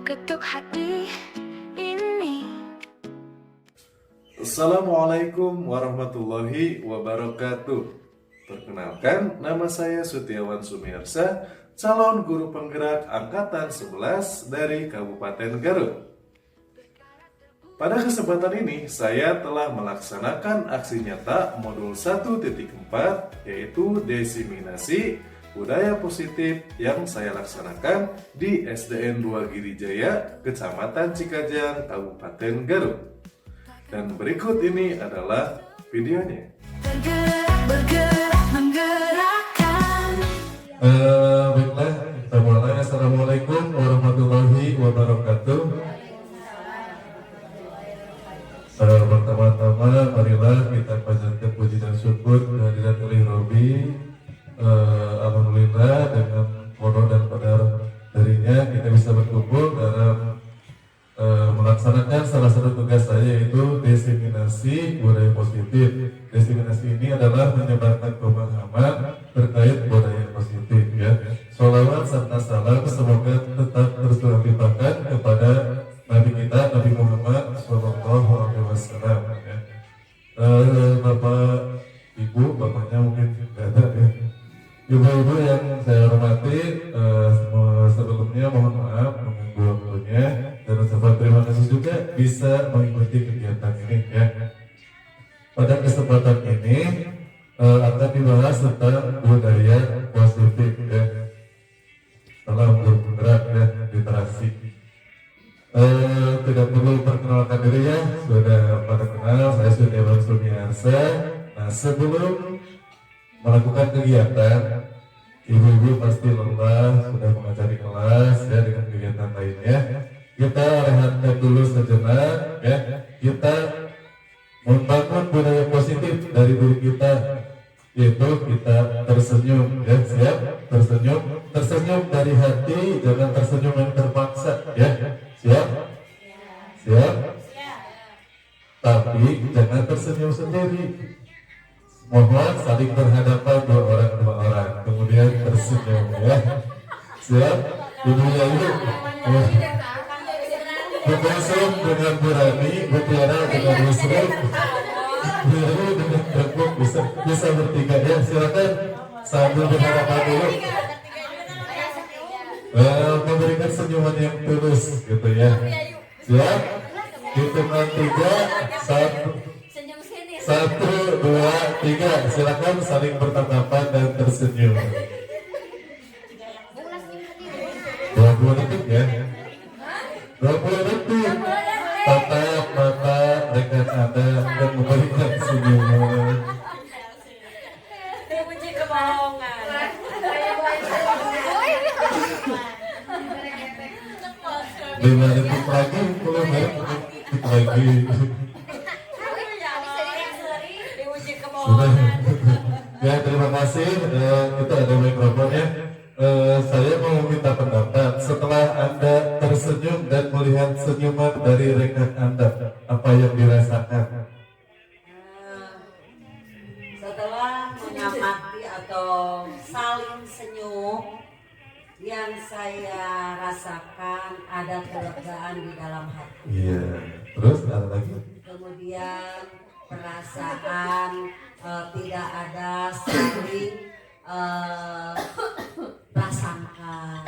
ketuk hati ini. Assalamualaikum warahmatullahi wabarakatuh. Perkenalkan, nama saya Sutiawan Sumiarsa, calon guru penggerak angkatan 11 dari Kabupaten Garut. Pada kesempatan ini, saya telah melaksanakan aksi nyata modul 1.4, yaitu desiminasi budaya positif yang saya laksanakan di SDN 2 Girijaya, Kecamatan Cikajang, Kabupaten Garut. Dan berikut ini adalah videonya. Bergerak, menggerakkan. Baiklah, kita mulai. Assalamualaikum warahmatullahi wabarakatuh. Pertama-tama, marilah kita panjatkan puji dan syukur kehadirat Ilahi Robbi. Alhamdulillah, dengan qada dan qadar darinya kita bisa berkumpul dalam melaksanakan salah satu tugas saya, yaitu desiminasi budaya positif. Desiminasi ini adalah menyebarkan pemahaman terkait budaya positif, ya. Sholawat serta salam semoga tetap terus dilimpahkan kepada Nabi kita, Nabi Muhammad SAW, ya. Bapak, Ibu, bapaknya mungkin tidak ada, ya. Ibu-ibu yang saya hormati, sebelumnya mohon maaf mengganggu waktunya, dan ucapan terima kasih juga bisa mengikuti kegiatan ini, ya. Pada kesempatan ini akan dibahas tentang budaya positif, ya. Salam bergerak, ya, literasi. Tidak perlu perkenalkan diri, ya, sudah pada kenal, saya Sutiawan Sumiarsa. Nah, sebelum melakukan kegiatan, ibu-ibu pasti lelah sudah mengajari kelas, ya, dengan kegiatan lainnya. Kita rehatkan dulu sejenak, ya. Kita membangun budaya positif dari diri kita, yaitu kita tersenyum, ya. Siap? Tersenyum dari hati, jangan tersenyum yang terpaksa, ya. Siap? Tapi jangan tersenyum sendiri. Mohon saling berhadapan dua orang, kemudian tersenyum, ya. Siap? Ibunya itu berkosong dengan berani, berpiara dengan muslim, biru dengan teguk, bisa bertiga, ya. Silakan sambil berhadapan dulu, memberikan senyuman yang tulus, gitu, ya. Siap? Hitungan 3, 1, 2, 3. Silakan saling bertatapan dan tersenyum. 20 detik, ya. 20 detik. Tatap mata rekan Anda dan memberikan senyuman. Puji kebohongan. 5 detik lagi, 10 detik lagi. Diuji Sudah. kebohongan. Ya, terima kasih. Kita ada mikrofonnya. Saya mau minta pendapat. Setelah Anda tersenyum dan melihat senyuman dari rekan Anda, apa yang dirasakan? Setelah mengamati atau saling senyum, yang saya rasakan ada kelegaan di dalam hati. Iya. Terus ada lagi? Kemudian perasaan tidak ada saling prasangka.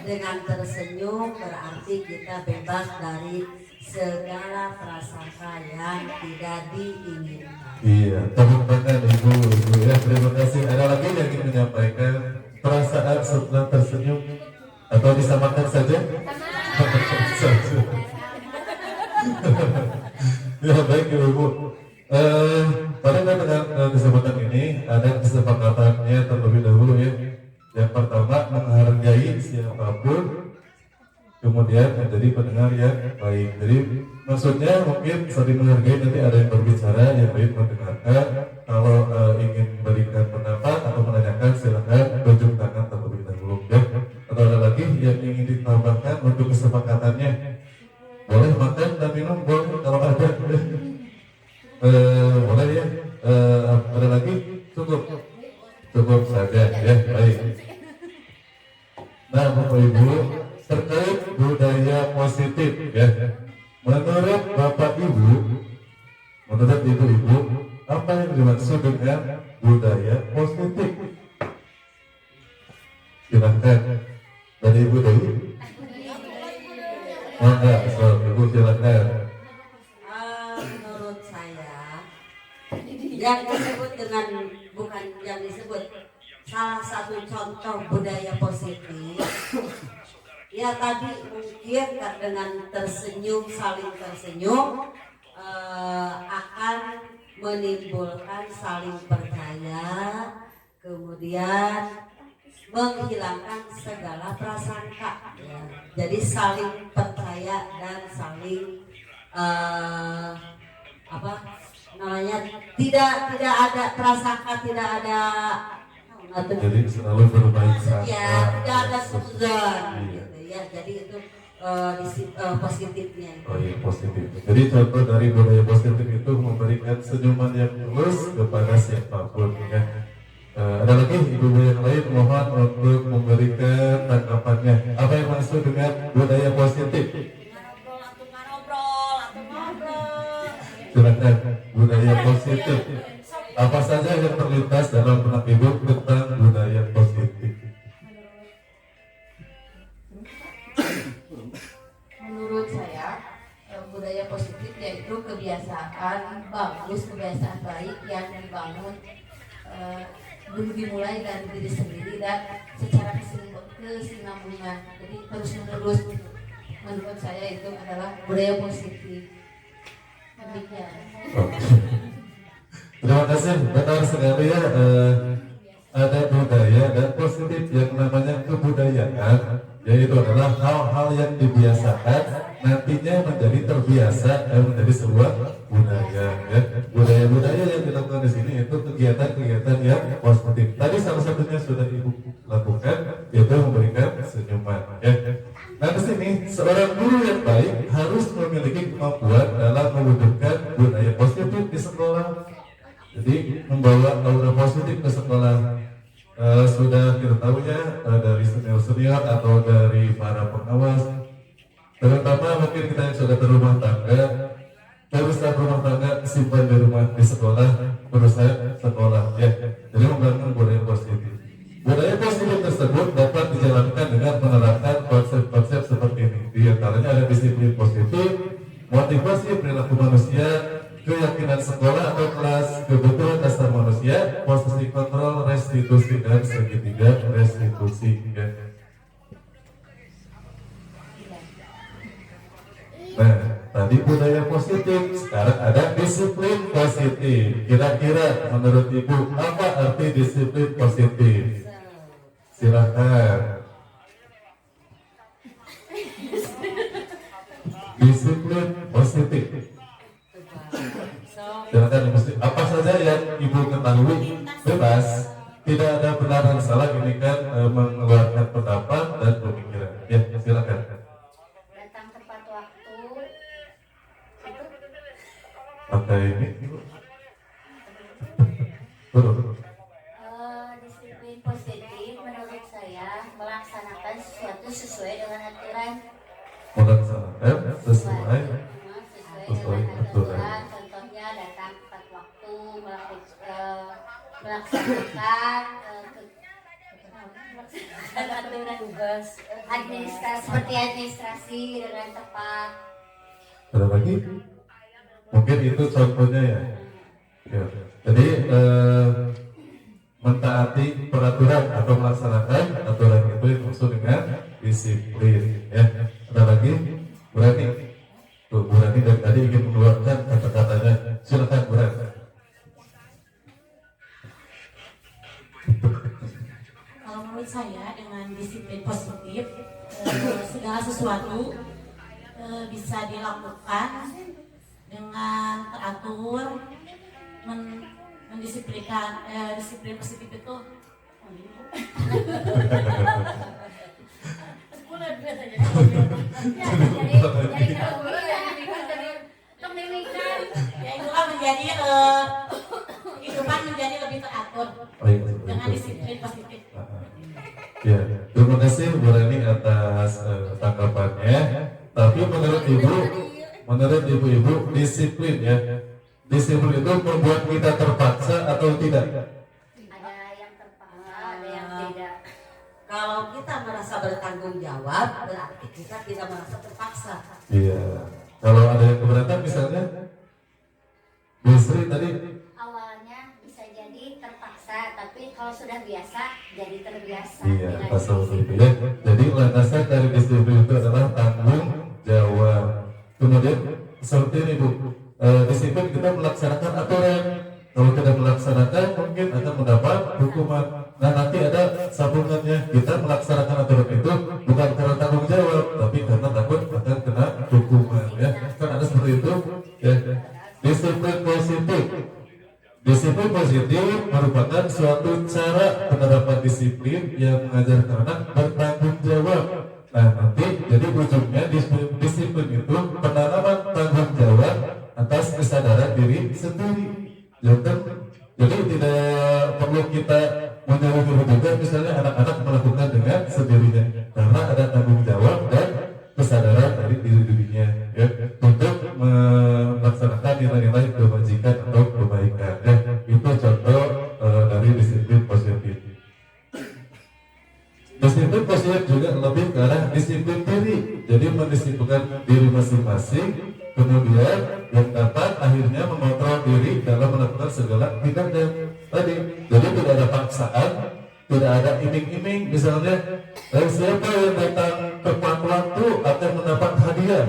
Dengan tersenyum berarti kita bebas dari segala prasangka yang tidak diinginkan. Iya. Tepuk tangan ibu, ya. Terima kasih. Ada lagi yang ingin menyampaikan perasaan setelah tersenyum atau disamakan saja? Ya, baik ibu. Pada kesempatan ini ada kesepakatannya terlebih dahulu, ya. Yang pertama, menghargai siapapun, kemudian menjadi pendengar yang baik. Jadi maksudnya mungkin saling menghargai, nanti ada yang berbicara, yang baik mendengarkan. Kalau ingin memberikan pendapat atau menanyakan, silakan tunjuk tangan terlebih dahulu, ya. Atau ada lagi yang ingin ditambahkan untuk kesepakatannya? Boleh makan dan minum, boleh kalau ada. Boleh, ya. Ada lagi? Cukup saja, ya. Baik. Nah, Bapak Ibu, terkait budaya positif ya. Menurut Bapak Ibu, menurut Ibu-ibu, apa yang dimaksud dengan budaya positif? Silahkan dari Ibu Dewi. Oh enggak, so, Ibu silahkan. Menurut saya yang disebut dengan bukan yang disebut salah satu contoh budaya positif ya tadi mungkin dengan tersenyum saling tersenyum akan menimbulkan saling percaya kemudian menghilangkan segala prasangka ya. Jadi saling percaya dan saling apa namanya tidak ada prasangka tidak ada Jadi selalu berbaik sangka. ya tidak ada suzon gitu ya jadi itu positifnya itu. Oh iya, positif. Jadi contoh dari budaya positif itu memberikan senyuman yang tulus kepada siapapun ya. Ada lagi ibu-ibu yang lain mohon untuk memberikan tanggapannya. Apa yang maksud dengan budaya positif? Silakan budaya positif. Apa saja yang terlintas dalam benak ibu tentang budaya positif? Menurut saya budaya positif yaitu kebiasaan bagus, kebiasaan baik yang dibangun dulu dimulai dari diri sendiri dan secara kesinambungan. Jadi terus menerus menurut saya itu adalah budaya positif. Demikian. Terima kasih, benar sekali ya. Ada budaya dan positif yang namanya kebudayaan, yaitu adalah hal-hal yang dibiasakan nantinya menjadi terbiasa dan menjadi sebuah budaya. Ya. Budaya-budaya yang dilakukan di sini itu kegiatan-kegiatan yang positif. Tadi salah satunya sudah ibu lakukan, yaitu memberikan senyuman. Ya. Nah di sini seorang guru yang baik harus memiliki kemampuan dalam mewujudkan budaya positif di sekolah. Jadi membawa aura positif ke sekolah. Sudah kita tahu ya dari senior-senior atau dari para pengawas, terutama mungkin kita yang sudah berumah tangga, urusan rumah tangga simpan di rumah, di sekolah, urusan sekolah ya. Jadi membangun budaya positif. Budaya positif tersebut dapat dijalankan dengan menerapkan konsep-konsep seperti ini. Di antaranya ada disiplin positif, motivasi perilaku manusia, keyakinan sekolah atau kelas, kebutuhan dasar manusia, posisi kontrol, restitusi, dan segitiga restitusi. Ya. Nah, tadi budaya positif, sekarang ada disiplin positif. Kira-kira menurut Ibu, apa arti disiplin positif? Silahkan. Disiplin positif. Silakan apa saja yang Ibu ketahui bebas, tidak ada benar dan salah, ini kan mengeluarkan pendapat dan pemikiran. Ya, silakan. Datang tepat waktu. Pakai ini. Betul. Disiplin positif menurut saya melaksanakan sesuatu sesuai dengan aturan. Melaksanakan sesuai Dengan aturan. Contohnya datang tepat waktu, melaksanakan aturan tugas administrasi seperti administrasi dengan tepat. Ada lagi? Mungkin itu contohnya ya. Ya. Jadi mentaati peraturan atau melaksanakan aturan itu dimaksud dengan disiplin. Ya. Ada lagi? Berarti tuh, Bu Rani dari tadi ingin mengeluarkan kata-katanya. Silakan Bu Rani. Kalau menurut saya dengan disiplin positif segala sesuatu bisa dilakukan dengan teratur, mendisiplinkan disiplin positif itu. Ya itulah menjadi kehidupan menjadi lebih teratur dengan disiplin positif. Ya, terima kasih Bu Rani atas atas tanggapannya. Tapi menurut ibu-ibu disiplin ya. Disiplin itu membuat kita terpaksa atau tidak? Ada yang terpaksa, ada yang tidak. Kalau kita merasa bertanggung jawab, berarti kita tidak merasa terpaksa. Iya. Kalau ada yang keberatan misalnya, Bu Sri tadi. Awalnya bisa jadi terpaksa, tapi kalau sudah biasa jadi terbiasa. Iya, Tidak pasal disiplin. itu ya. Jadi landasan dari disiplin itu adalah tanggung jawab. Kemudian seperti ini Bu, disiplin kita melaksanakan aturan. Kalau tidak melaksanakan mungkin akan mendapat hukuman. Nah nanti ada sambungannya, kita melaksanakan aturan itu bukan karena tanggung jawab, tapi karena takut akan kena hukuman ya. Kan ada seperti itu ya. Disiplin positif. Disiplin positif merupakan suatu cara penerapan disiplin yang mengajarkan anak bertanggung jawab. Nah nanti jadi ujungnya disiplin itu penanaman tanggung jawab atas kesadaran diri sendiri. Ya kan? Jadi tidak perlu kita menyuruh juga misalnya anak-anak melakukan dengan sendirinya karena ada tanggung jawab dan kesadaran dari dirinya ya untuk melaksanakan nilai-nilai kebajikan atau kebaikan ya. Itu contoh dari disiplin positif. Disiplin positif juga lebih ke arah disiplin diri, jadi mendisiplinkan diri masing-masing, kemudian yang dapat akhirnya mengontrol diri dalam melakukan segala tindakan tadi. Jadi tidak ada paksaan, tidak ada iming-iming, misalnya siapa yang datang tepat waktu akan mendapat hadiah.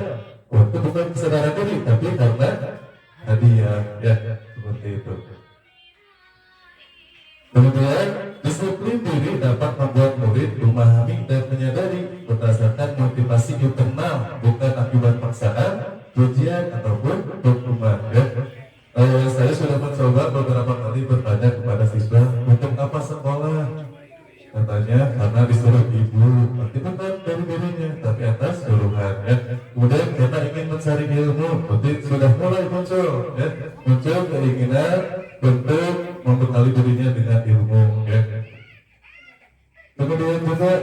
Itu bukan kesadaran diri, tapi karena hadiah ya seperti itu. Kemudian disiplin diri dapat membuat murid memahami dan menyadari berdasarkan motivasi internal, bukan akibat paksaan, ujian ataupun hukuman ya. Saya sudah mencoba beberapa kali bertanya kepada siswa untuk apa sekolah. Katanya karena disuruh ibu, itu kan dari dirinya, tapi atas suruhan ya. Kemudian karena ingin mencari ilmu, berarti sudah mulai muncul ya, muncul keinginan untuk membekali dirinya dengan ilmu ya. Kemudian juga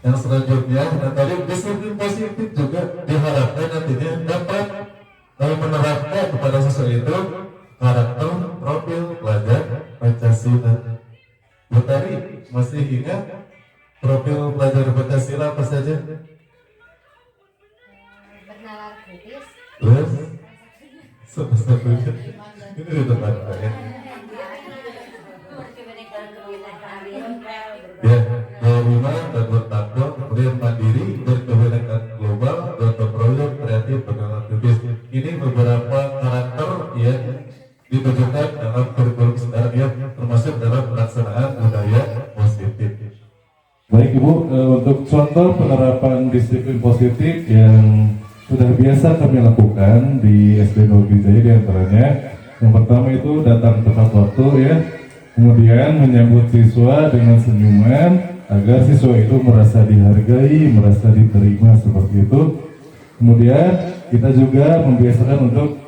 yang selanjutnya, nah tadi disiplin positif juga diharapkan nantinya dapat menerapkan kepada siswa itu karakter profil pelajar Pancasila. Bu Tari masih ingat profil pelajar Pancasila apa saja? Bernalar kritis. Terus satu-satunya ini di tempat saya. Ya, berhubungan dan bertakwa, kemudian mandiri, berkebinekaan global, dan berproyek kreatif bernalar kritis. Ini beberapa karakter yang ditujukan dalam kurikulum sekarang ya, termasuk dalam pelaksanaan budaya positif. Baik Ibu, untuk contoh penerapan disiplin positif yang sudah biasa kami lakukan di SD Nurul Jaya diantaranya, yang pertama itu datang tepat waktu ya, kemudian menyambut siswa dengan senyuman agar siswa itu merasa dihargai, merasa diterima seperti itu. Kemudian kita juga membiasakan untuk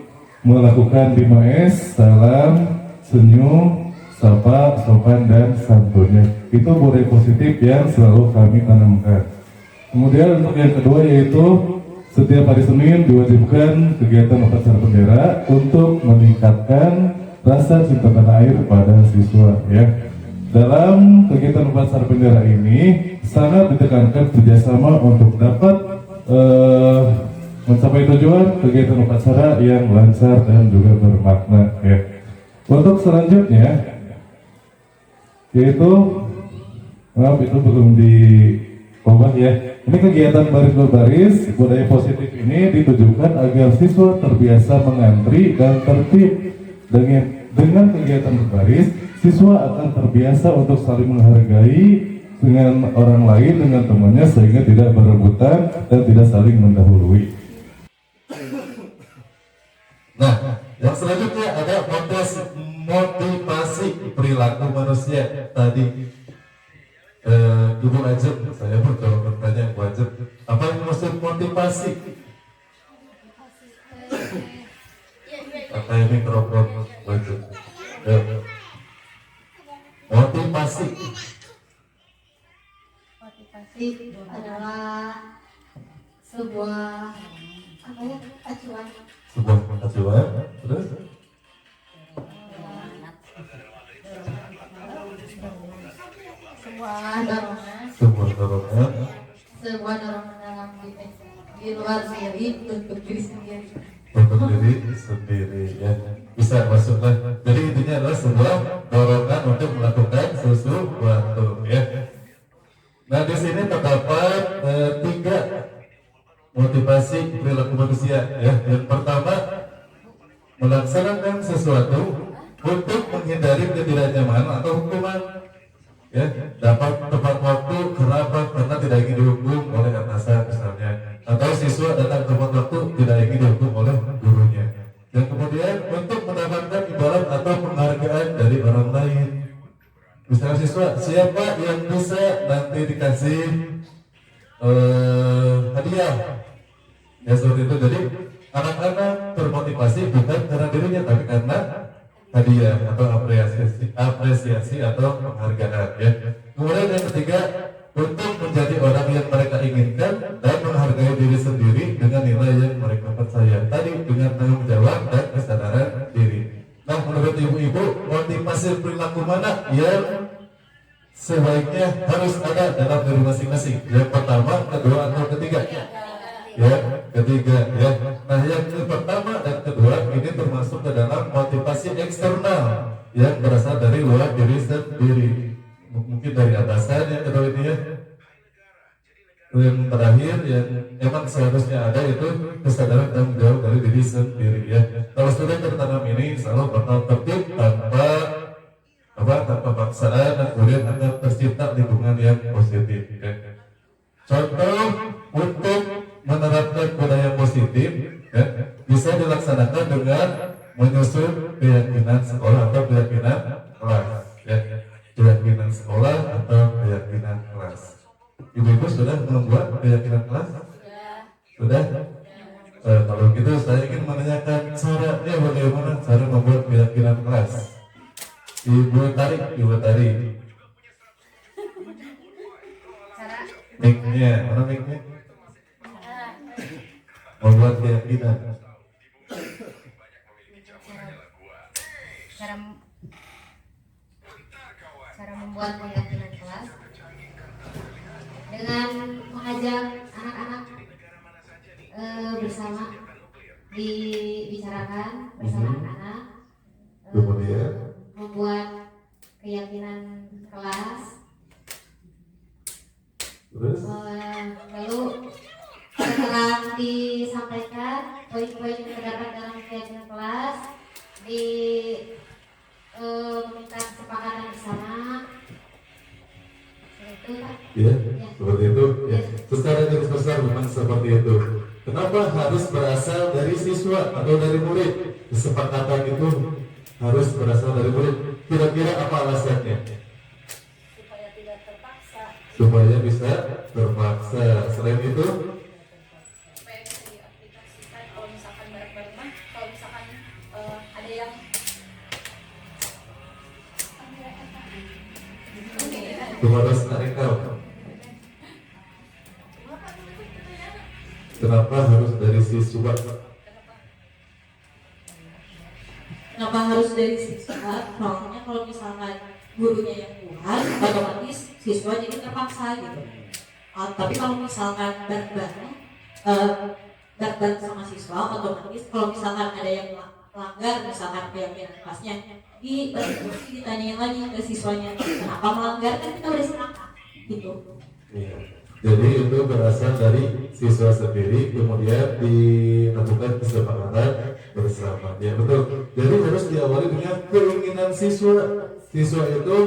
melakukan 5S, salam, senyum, sapa, sopan, dan santunnya. Itu budaya positif yang selalu kami tanamkan. Kemudian untuk yang kedua yaitu setiap hari Senin diwajibkan kegiatan upacara bendera untuk meningkatkan rasa cinta tanah air pada siswa ya. Dalam kegiatan upacara bendera ini sangat ditekankan kerjasama untuk dapat mencapai tujuan kegiatan upacara yang lancar dan juga bermakna ya. Untuk selanjutnya yaitu maaf itu belum diubah ya. Ini kegiatan baris berbaris budaya positif ini ditujukan agar siswa terbiasa mengantri dan tertib. Dengan kegiatan berbaris, siswa akan terbiasa untuk saling menghargai dengan orang lain, dengan temannya, sehingga tidak berebutan dan tidak saling mendahului. Nah, yang selanjutnya ada motivasi perilaku manusia. Tadi Ibu Ajeng, saya mencoba bertanya Ibu Ajeng, apa yang maksud motivasi? Pakai mikrofon Ajeng. Motivasi. SIP adalah sebuah acuan sebuah acuan, terus sebuah dorongan sebuah dorongan dalam di luar diri untuk diri sendiri. untuk diri sendiri ya, bisa masuklah. Jadi intinya adalah sebuah dorongan untuk melakukan sesuatu ya. Nah di sini terdapat tiga motivasi perilaku manusia ya. Yang pertama, melaksanakan sesuatu untuk menghindari ketidaknyamanan atau hukuman ya, dapat tepat waktu kenapa, karena tidak ingin dihukum oleh atasan misalnya, atau siswa datang tepat waktu tidak ingin dihukum oleh gurunya. Dan kemudian untuk mendapatkan imbalan atau penghargaan dari orang lain. Misalnya siswa, siapa yang bisa nanti dikasih hadiah ya, seperti itu. Jadi anak-anak termotivasi bukan karena dirinya, tapi karena hadiah atau apresiasi atau penghargaan ya. Kemudian yang ketiga, untuk menjadi orang yang mereka inginkan dan menghargai diri sendiri dengan nilai yang mereka percaya, tadi dengan tanggung jawab dan kesadaran diri. Nah, menurut ibu-ibu, motivasi perilaku mana yang sebaiknya harus ada dalam diri masing-masing? Yang pertama, kedua, atau ketiga? Ya, ketiga ya. Nah, yang pertama dan kedua ini termasuk ke dalam motivasi eksternal yang berasal dari luar diri sendiri. Mungkin dari atasan yang kedua ini ya. Yang terakhir yang emang seharusnya ada itu kesadaran tanggung jawab dari diri sendiri ya. Kalau sudah tertanam ini, selalu bakal tertib tanpa paksaan, dan kemudian akan tercipta lingkungan yang positif ya. Contoh untuk menerapkan budaya positif ya, bisa dilaksanakan dengan menyusun keyakinan sekolah atau keyakinan kelas ya. Keyakinan sekolah atau keyakinan kelas. Ibu-ibu sudah membuat keyakinan kelas? Sudah? Kalau gitu saya ingin menanyakan caranya bagaimana cara membuat keyakinan kelas. Ibu Tari. Mic-nya, mana mic-nya? Membuat keyakinan. Cara membuat keyakinan kelas dengan mengajak anak-anak bersama dibicarakan bersama anak-anak, Kemudian membuat keyakinan kelas, terus lalu setelah disampaikan poin-poin yang terdapat dalam keyakinan kelas, meminta kesepakatan bersama. Itu Pak. ya, seperti itu ya. Secara garis besar memang seperti itu. Kenapa harus berasal dari siswa atau dari murid? Kesepakatan itu harus berasal dari murid. Kira-kira apa alasannya? Supaya tidak terpaksa. Supaya bisa terpaksa. Selain itu, supaya bisa diaplikasikan kalau misalkan bareng-bareng mah, kalau misalkan ada yang harus tarik kau. Kenapa harus dari siswa? Kenapa harus dari siswa? Soalnya kalau misalkan gurunya yang buat, otomatis siswa jadi terpaksa gitu. Tapi kalau misalkan bareng-bareng sama siswa, otomatis kalau misalkan ada yang melanggar, misalkan keyakinan kelasnya, ditanyain lagi ke siswanya, kenapa melanggar, kan kita udah sepakat gitu. Ya. Jadi itu berasal dari siswa sendiri, kemudian dilakukan kesepakatan bersama. Ya betul. Jadi harus diawali dengan keinginan siswa. Siswa itu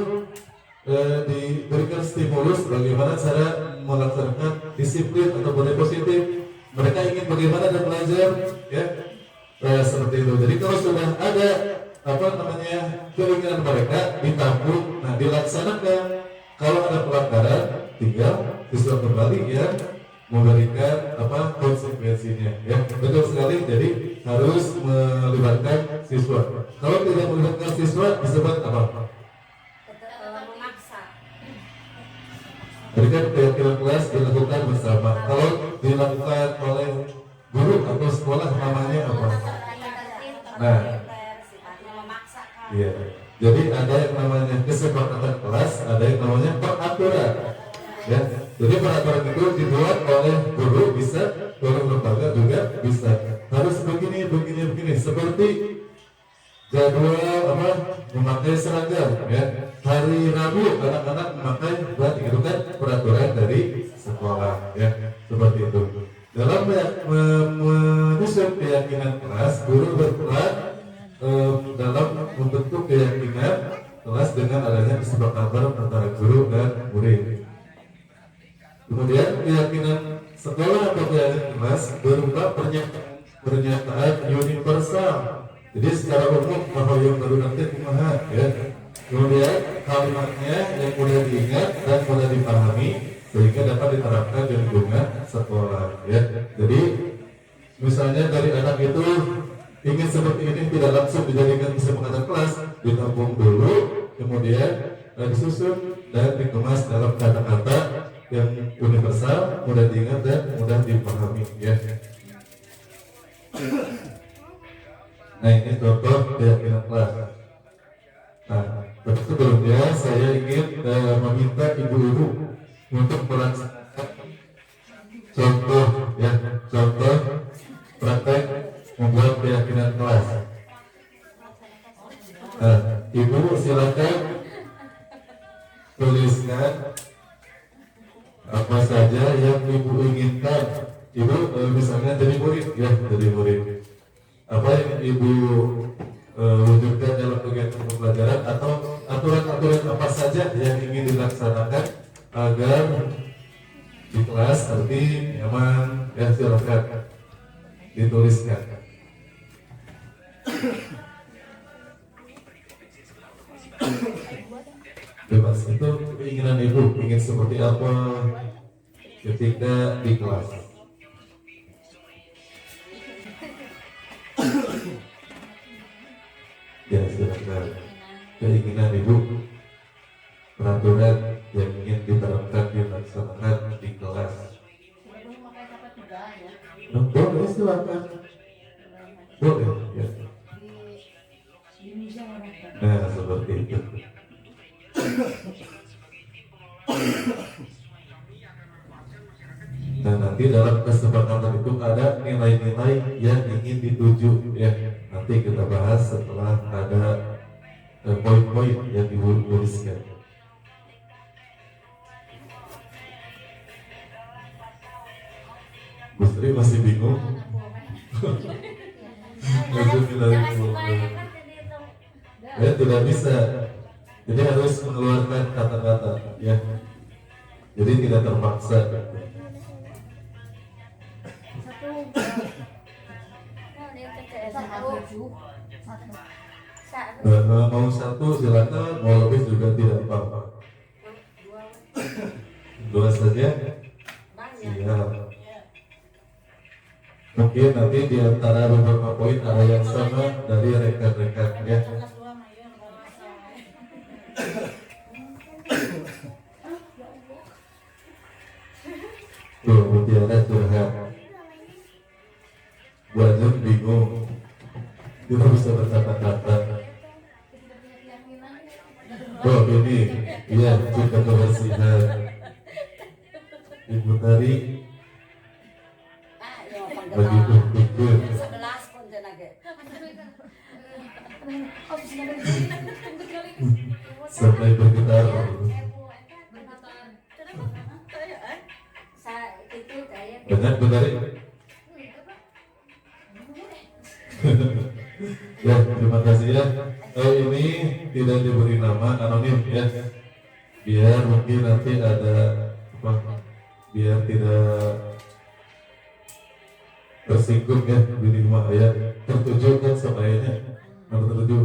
diberikan stimulus bagaimana cara melaksanakan disiplin atau budaya positif. Mereka ingin bagaimana dan belajar, ya seperti itu. Jadi kalau sudah ada keinginan mereka ditampung, nah dilaksanakan. Kalau ada pelanggaran, tinggal siswa kembali ya memberikan konsekuensinya. Ya betul sekali. Jadi harus melibatkan siswa. Kalau tidak melibatkan siswa disebut apa? Memaksa. Jadi kan keyakinan kelas kelas dilakukan bersama. Kalau dilakukan oleh guru atau sekolah namanya apa? Nah, sifatnya memaksakan. iya. Jadi ada yang namanya kesepakatan kelas, ada yang namanya peraturan. Ya, jadi peraturan itu dibuat oleh guru bisa, oleh lembaga juga bisa. Harus begini, begini, begini. Seperti jadwal apa memakai seragam. Ya, hari Rabu anak-anak memakai berarti itu kan peraturan dari sekolah. Ya, seperti itu. Dalam menyusun keyakinan kelas, guru berperan dalam membentuk keyakinan kelas dengan adanya kesepakatan antara guru dan murid. Kemudian keyakinan sekolah atau keyakinan kelas berupa pernyataan universal. Jadi secara umum bahwa yang baru nanti kumaha ya. Kemudian kalimatnya yang mudah diingat dan mudah dipahami sehingga dapat diterapkan di lingkungan sekolah ya. Jadi misalnya dari anak itu ingin seperti ini tidak langsung dijadikan kesepakatan kelas, ditampung dulu, kemudian disusun dan dikemas dalam kata-kata yang universal, mudah diingat dan mudah dipahami ya. Nah ini contoh keyakinan kelas. Nah, tapi sebelumnya saya ingin meminta ibu-ibu untuk melaksanakan contoh ya, contoh praktek membuat keyakinan kelas. Nah, ibu silakan tuliskan apa saja yang ibu inginkan. Ibu misalnya jadi murid ya, jadi murid. Apa yang ibu wujudkan dalam kegiatan pembelajaran atau aturan-aturan apa saja yang ingin dilaksanakan agar di kelas nanti nyaman ya, silakan dituliskan. Bebas, itu keinginan ibu ingin seperti apa ketika di kelas. Ya silakan, keinginan ibu, peraturan yang ingin diterapkan dilaksanakan di kelas. Boleh silakan, boleh ya. Nah seperti itu. Nah nanti dalam kesepakatan itu ada nilai-nilai yang ingin dituju ya. Nanti kita bahas setelah ada poin-poin yang dituliskan. Bu Sri masih bingung. Ya tidak bisa. Jadi harus mengeluarkan kata-kata ya. Jadi tidak terpaksa. Mau satu silakan, mau lebih juga tidak apa-apa. Dua saja. Iya. Mungkin nanti di antara beberapa poin ada yang sama dari rekan-rekan ya. Tuh, Mutiara curhat. Buatnya bingung. Dia bisa berkata-kata. Oh ini, iya juga kebersihan. Ibu Tari bagi pikir sampai bergetar. Benar Bu Tari? Ya terima kasih ya. Ini tidak diberi nama, anonim ya. Biar mungkin nanti ada apa? Biar tidak tersinggung ya di rumah ya. Tertuju kan semuanya. Tertuju.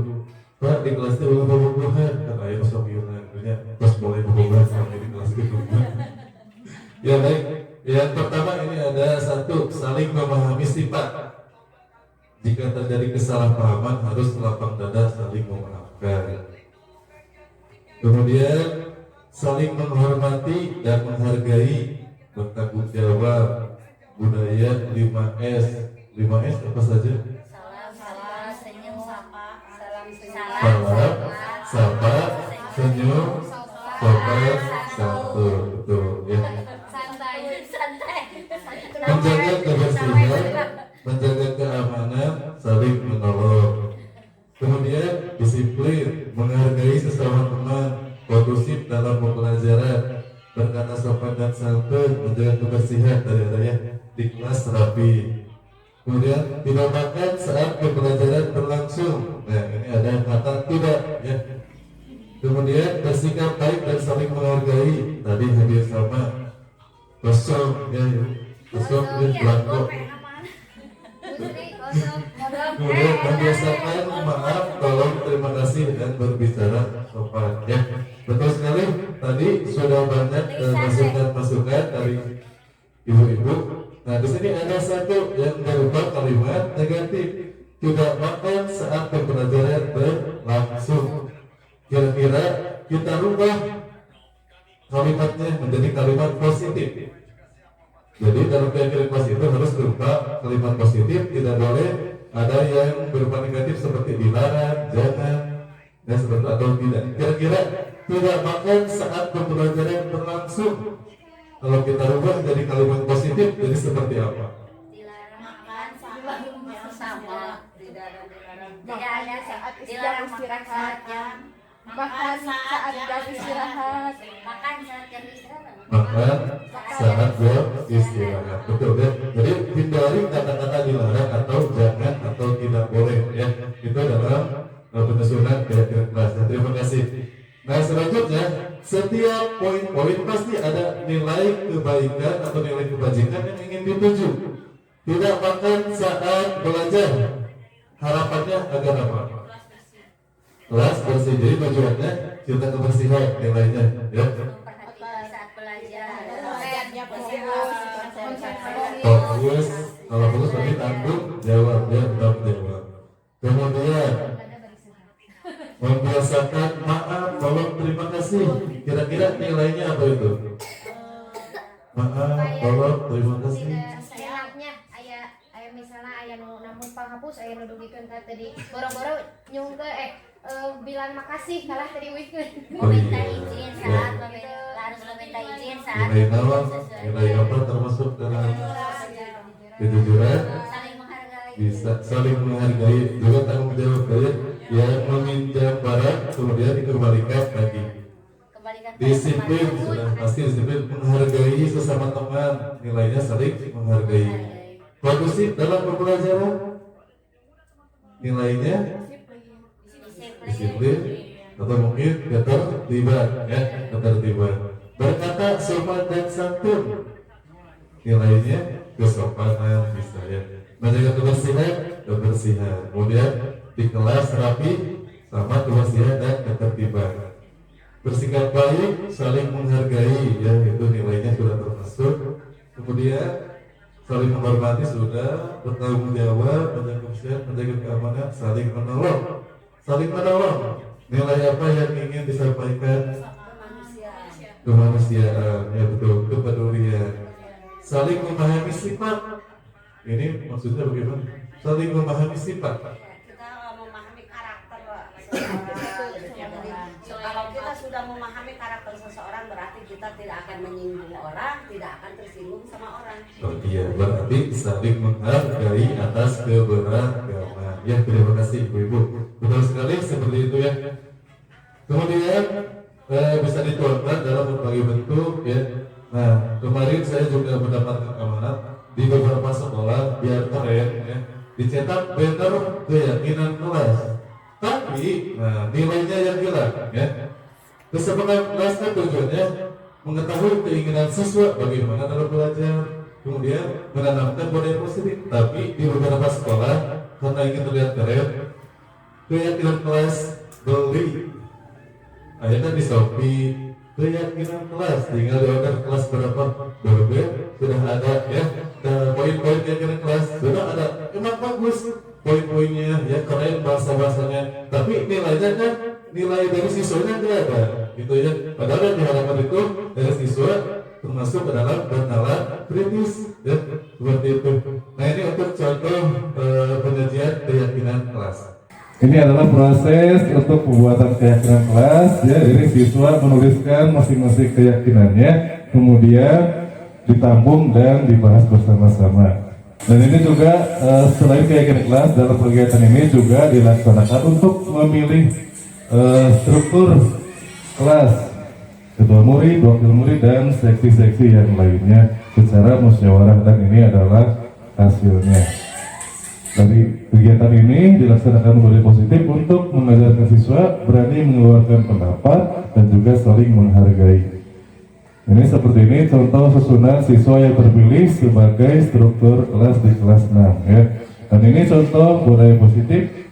Pak di kelasnya ulang pembunuhan kan ayah sok ya. Terus boleh pembunuhan sampai di kelas itu. Ya baik. Yang pertama ini ada satu, saling memahami sifat. Jika terjadi kesalahpahaman harus lapang dada saling memaafkan. Kemudian saling menghormati dan menghargai bertanggung jawab, budaya 5S. 5S apa saja? Salam, salam, senyum, sapa. Salam, Salam, sapa, senyum, sopan, satu, betul ya. santai, santai. Menjaga kebersihan, menjaga keamanan, saling menolong. Kemudian disiplin, menghargai sesama teman, kondusif dalam pembelajaran, berkata sopan dan santun, menjaga kebersihan dari di kelas rapi. Kemudian tidak makan saat pembelajaran berlangsung. Nah ini ada kata tidak ya. Kemudian bersikap baik dan saling menghargai. Tadi hadir sama kosong ya, kosong dan belangko. Kemudian membiasakan maaf, tolong, terima kasih dan berbicara sopan ya. Betul sekali. Tadi sudah banyak masukan-masukan dari ibu-ibu. Nah di sini ada satu yang berupa kalimat negatif. Tidak makan saat pembelajaran berlangsung. Kira-kira kita rubah kalimatnya menjadi kalimat positif. Jadi dalam keyakinan positif harus berupa kalimat positif, tidak boleh ada yang berupa negatif seperti dilarang, jangan, dan seperti atau tidak. Kira-kira tidak makan saat pembelajaran berlangsung. Kalau kita rubah jadi kalimat positif, jadi seperti apa? Dilarang makan sama. Tidak ada Tidak ada saat dilarang istirahat. jam. Makan saat jam istirahat. Makan saat jam istirahat. Makan saat jam istirahat. Betul ya. Jadi hindari kata-kata dilarang atau jangan atau tidak boleh ya. Itu dalam penyusunan keyakinan kelas. Terima kasih. Nah selanjutnya, setiap poin-poin pasti ada nilai kebaikan atau nilai kebajikan yang ingin dituju. Tidak makan saat belajar. Harapannya agar apa? Kelas bersih. Jadi tujuannya kita kebersihan nilainya ya. Memperhatikan saat belajar. Fokus, kalau fokus berarti tanggung jawab ya, tanggung jawab. Kemudian membiasakan maaf, tolong, terima kasih. Kira-kira nilainya apa itu? Maaf, tolong, terima kasih. Enaknya ayah misalnya ayah namun panghapus ayah nu dugikeun ka tadi boro-boro nyung ke bilang makasih kalah tadi weekend. Meminta izin saat harus meminta izin saat Nilai nawan, nilai apa termasuk dalam kejujuran? saling menghargai. Bisa saling menghargai, juga tanggung jawab ya. Yang meminjam barang kemudian dikembalikan lagi. Kembalikan pada Disiplin, teman. sudah pasti disiplin, menghargai sesama teman, nilainya saling menghargai. Kondusif dalam pembelajaran, nilainya disiplin atau mungkin ketertiban ya, ketertiban. Berkata sopan dan santun, nilainya kesopanan bisa ya. Menjaga kebersihan, kemudian di kelas rapi sama kebersihan dan ketertiban. Bersikap baik, saling menghargai ya, itu nilainya sudah termasuk. Kemudian saling menghormati sudah, bertanggung jawab, menjaga kebersihan, menjaga keamanan, saling menolong. Saling menolong, nilai apa yang ingin disampaikan? Kemanusiaan, ya betul, kepedulian. Saling memahami sifat. Ini maksudnya bagaimana? Saling memahami sifat. Kita memahami karakter seseorang. Jadi kalau kita sudah memahami karakter seseorang berarti kita tidak akan menyinggung orang, tidak akan tersinggung sama orang. Oh iya, berarti saling menghargai atas keberagaman. Ya, terima kasih Ibu-ibu. Betul sekali seperti itu ya. Kemudian bisa dituangkan dalam berbagai bentuk ya. Nah, kemarin saya juga mendapatkan amanat di beberapa sekolah biar keren ya, dicetak banner keyakinan kelas. Tapi, nah nilainya yang hilang ya. Kesepakatan kelas kan tujuannya mengetahui keinginan siswa bagaimana dalam belajar, kemudian menanamkan budaya positif. Tapi di beberapa sekolah karena ingin terlihat keren, keyakinan kelas beli. Akhirnya di Shopee keyakinan kelas, tinggal di order kelas berapa, berbeda sudah ada ya. Dan poin-poin keyakinan kelas sudah ada, emang bagus poin-poinnya ya, keren bahasa-bahasanya. Tapi nilainya kan nilai dari siswanya tidak ada, gitu ya. Padahal di halaman itu dari siswa termasuk adalah bernalar kritis, ya, seperti itu. Nah ini untuk contoh penyajian keyakinan kelas. Ini adalah proses untuk pembuatan keyakinan kelas, ya. Jadi siswa menuliskan masing-masing keyakinannya, kemudian ditampung dan dibahas bersama-sama. Dan ini juga selain keyakinan kelas, dalam kegiatan ini juga dilaksanakan untuk memilih struktur kelas, ketua murid, wakil murid, dan seksi-seksi yang lainnya secara musyawarah, dan ini adalah hasilnya. Dari kegiatan ini dilaksanakan menjadi positif untuk mengajarkan siswa berani mengeluarkan pendapat dan juga saling menghargai. Ini seperti ini contoh susunan siswa yang terpilih sebagai struktur kelas di kelas 6, ya. Dan ini contoh budaya positif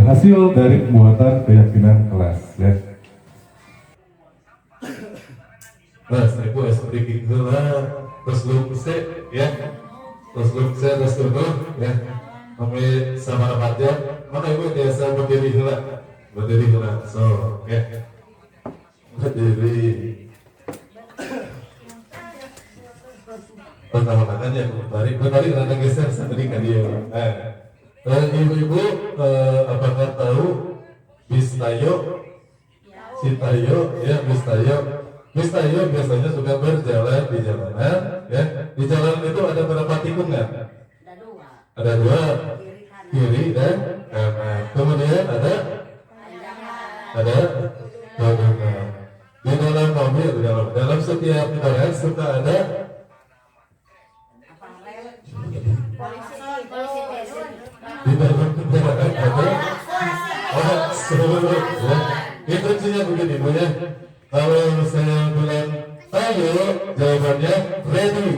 hasil dari pembuatan keyakinan kelas, ya. Nah, saya pun seperti itu lah. Terus lu ya. Terus lu terus dulu, ya. Sampai sama aja, maka ibu biasa berdiri heula, so, ya, berdiri. Pertama-tama ya, tarik rada geser tadi kan dia. Ibu-ibu, apakah tahu Bistayo, Sitayo, ya Bistayo. Bistayo biasanya suka berjalan di jalanan, ya. Di jalan itu ada berapa tikungan? Ada dua, kiri dan kanan. Kemudian ada tengah. Di dalam mobil, dalam setiap kendaraan suka ada di dalam kendaraan ada ya. Itu kuncinya begini, Bu, ya. Kalau saya bilang ayo, jawabannya ready,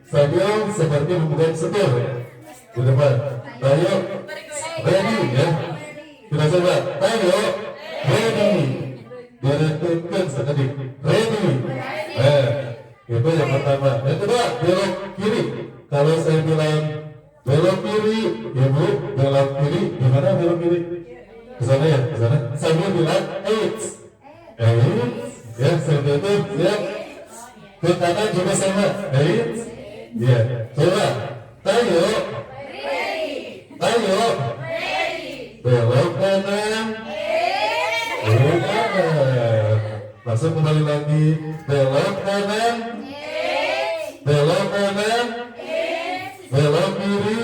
sambil seperti membuka setir, ya. Di depan, ayo, ready, ya. Kita coba, ayo, ready. Dilakukan sekali, ready. Itu yang pertama. Yang kedua, belok kiri. Kalau saya bilang belok kiri, ibu belok kiri, gimana belok kiri? Kesana ya, kesana. Sambil bilang eight, ya, sambil itu, ya. Ke kanan juga sama, eight, ya. Coba, ayo. Ayo, belok kanan, belok kanan, langsung kembali lagi, belok kanan, belok kanan, belok kiri.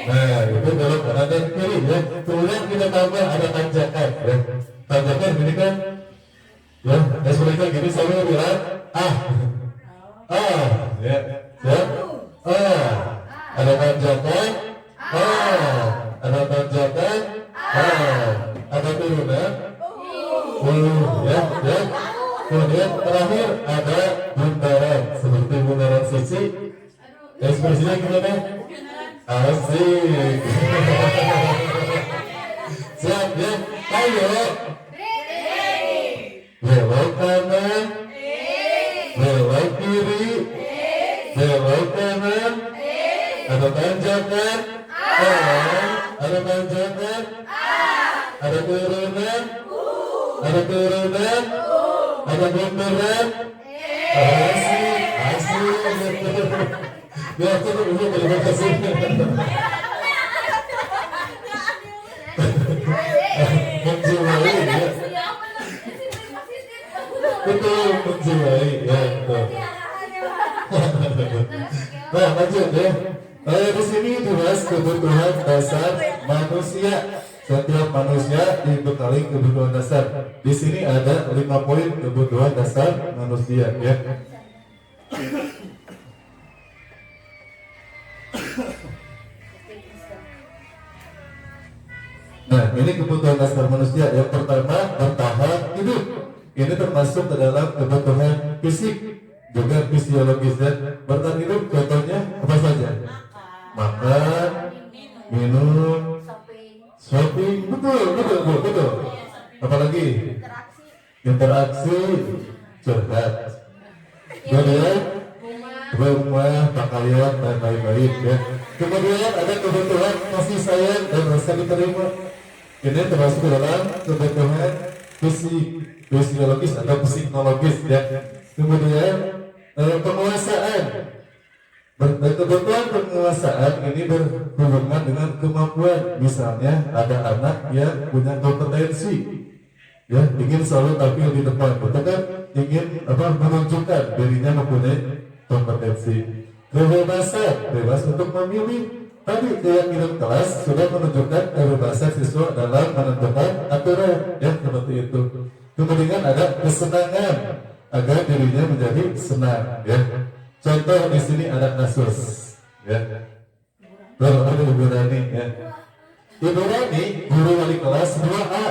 Nah, itu belok kanan dan kiri, ya. Kemudian kita tambah ada tanjakan, ya. Tanjakan ini kan, ya, sebenarnya gini sambil bilang ya, ada tanjakan. Ada tanjakan, ada turunan, ya. Kemudian terakhir ada bundaran, seperti bundaran sisi. Ekspresinya gimana? Asik. Siap, ya. Ayo. Belok kanan, belok kiri, belok kanan, ada tanjakan. Ada tanjakan, ada turunan, ada bundaran, asik. Ya, cukup dulu, terima kasih. Menjiwai, ya. Betul, menjiwai, ya, betul. Nah, lanjut, ya. Di sini dibahas kebutuhan dasar manusia. Setiap manusia dibekali kebutuhan dasar. Di sini ada 5 poin kebutuhan dasar manusia, ya. Nah, ini kebutuhan dasar manusia. Yang pertama, bertahan hidup. Ini termasuk ke dalam kebutuhan fisik, juga fisiologis, dan bertahan hidup contohnya apa saja? Makan, minum, shopping, betul. Apalagi interaksi, curhat, kemudian rumah, pakaian, dan lain-lain, ya. Kemudian ada kebutuhan kasih sayang dan rasa diterima. Ini termasuk dalam kebutuhan fisiologis atau psikologis, ya. Kemudian penguasaan. Kebutuhan penguasaan ini berhubungan dengan kemampuan. Misalnya ada anak yang punya kompetensi, ya ingin selalu tampil di depan, betul kan? Ingin menunjukkan dirinya mempunyai kompetensi. Kebebasan, bebas untuk memilih. Tadi keyakinan kelas sudah menunjukkan kebebasan siswa dalam menentukan aturan, ya seperti itu. Kemudian ada kesenangan agar dirinya menjadi senang, ya. Contoh di sini ada kasus, ya. Ada Ibu Rani, ya. Ibu Rani, guru wali kelas 2A,